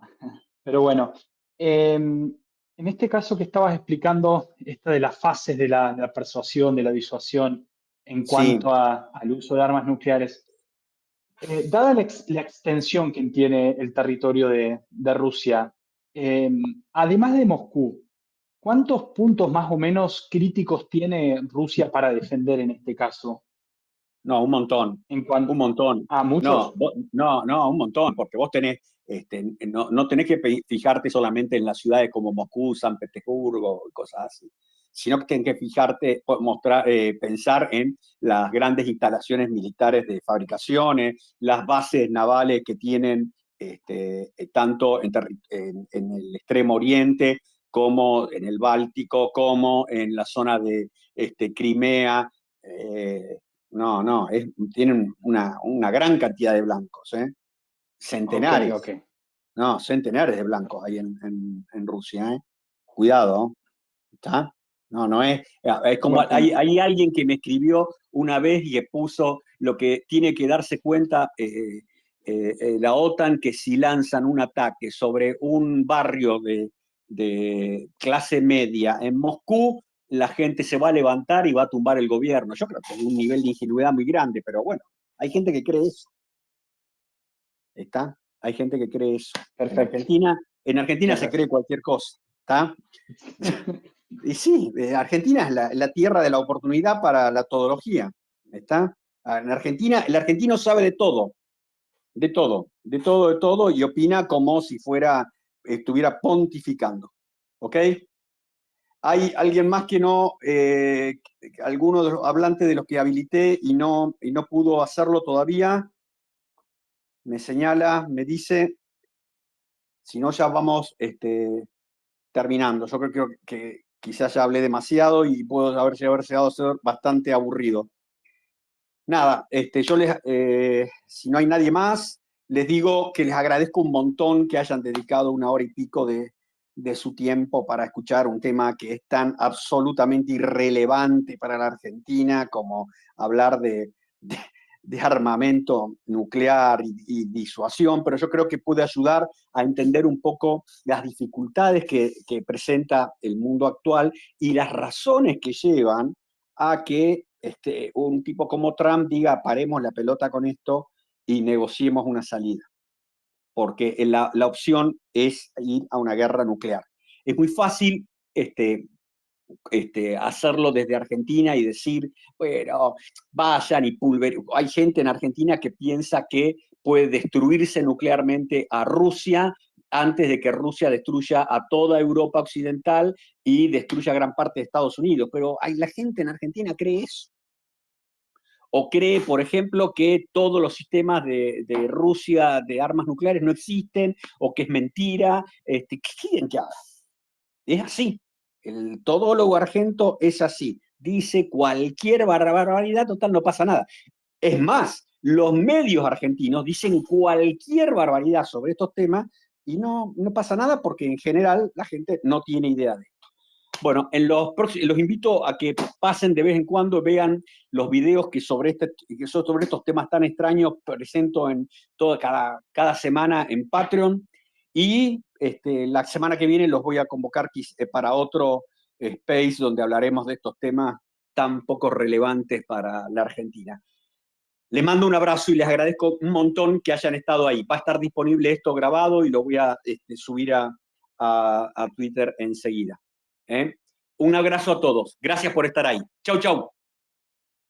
Pero bueno, en este caso que estabas explicando, esta de las fases de la persuasión, de la disuasión en Sí, cuanto al uso de armas nucleares, dada la extensión que tiene el territorio de Rusia, eh, además de Moscú, ¿cuántos puntos más o menos críticos tiene Rusia para defender en este caso? no, un montón. En cuanto Un montón. a No, muchos. no, un montón, porque vos tenés, no tenés que fijarte solamente en las ciudades como Moscú, San Petersburgo y cosas así, sino que tenés que fijarte, pensar en las grandes instalaciones militares de fabricaciones, las bases navales que tienen tanto en el Extremo Oriente como en el Báltico, como en la zona de Crimea. eh, no, tienen una gran cantidad de blancos, ¿eh? Ok, ok. Centenares, no, centenares de blancos hay en Rusia, ¿eh? Cuidado, ¿está? No es como, Buen punto. hay alguien que me escribió una vez y que puso lo que tiene que darse cuenta la OTAN, que si lanzan un ataque sobre un barrio de clase media en Moscú, la gente se va a levantar y va a tumbar el gobierno. Yo creo que es un nivel de ingenuidad muy grande, pero bueno, hay gente que cree eso, ¿está? Hay gente que cree eso. Perfecto. En Argentina se cree Gracias. cualquier cosa, ¿está? Y sí, Argentina es la tierra de la oportunidad para la todología, ¿está? En Argentina, el argentino sabe de todo, de todo, de todo, de todo, y opina como si estuviera pontificando, ¿ok? Hay alguien más que no, alguno de los hablantes de los que habilité y no pudo hacerlo todavía, me señala, me dice, si no ya vamos terminando. Yo creo que quizás ya hablé demasiado y puedo haber llegado a ser bastante aburrido. Nada, si no hay nadie más, les digo que les agradezco un montón que hayan dedicado 1 hora y pico de su tiempo para escuchar un tema que es tan absolutamente irrelevante para la Argentina como hablar de armamento nuclear y disuasión, pero yo creo que puede ayudar a entender un poco las dificultades que presenta el mundo actual y las razones que llevan a que un tipo como Trump diga paremos la pelota con esto y negociemos una salida, porque la opción es ir a una guerra nuclear. Es muy fácil hacerlo desde Argentina y decir, bueno, vayan y hay gente en Argentina que piensa que puede destruirse nuclearmente a Rusia antes de que Rusia destruya a toda Europa occidental y destruya gran parte de Estados Unidos. Pero la gente en Argentina cree eso. O cree, por ejemplo, que todos los sistemas de Rusia de armas nucleares no existen, o que es mentira. ¿Qué quieren que haga? Es así. El todólogo argento es así. Dice cualquier barbaridad, total, no pasa nada. Es más, los medios argentinos dicen cualquier barbaridad sobre estos temas y no pasa nada porque en general la gente no tiene idea de esto. Bueno, los invito a que pasen de vez en cuando, vean los videos que sobre estos temas tan extraños presento cada semana en Patreon. Y la semana que viene los voy a convocar para otro space donde hablaremos de estos temas tan poco relevantes para la Argentina. Les mando un abrazo y les agradezco un montón que hayan estado ahí. Va a estar disponible esto grabado y lo voy a subir a Twitter enseguida. ¿Eh? Un abrazo a todos. Gracias por estar ahí. Chau, chau.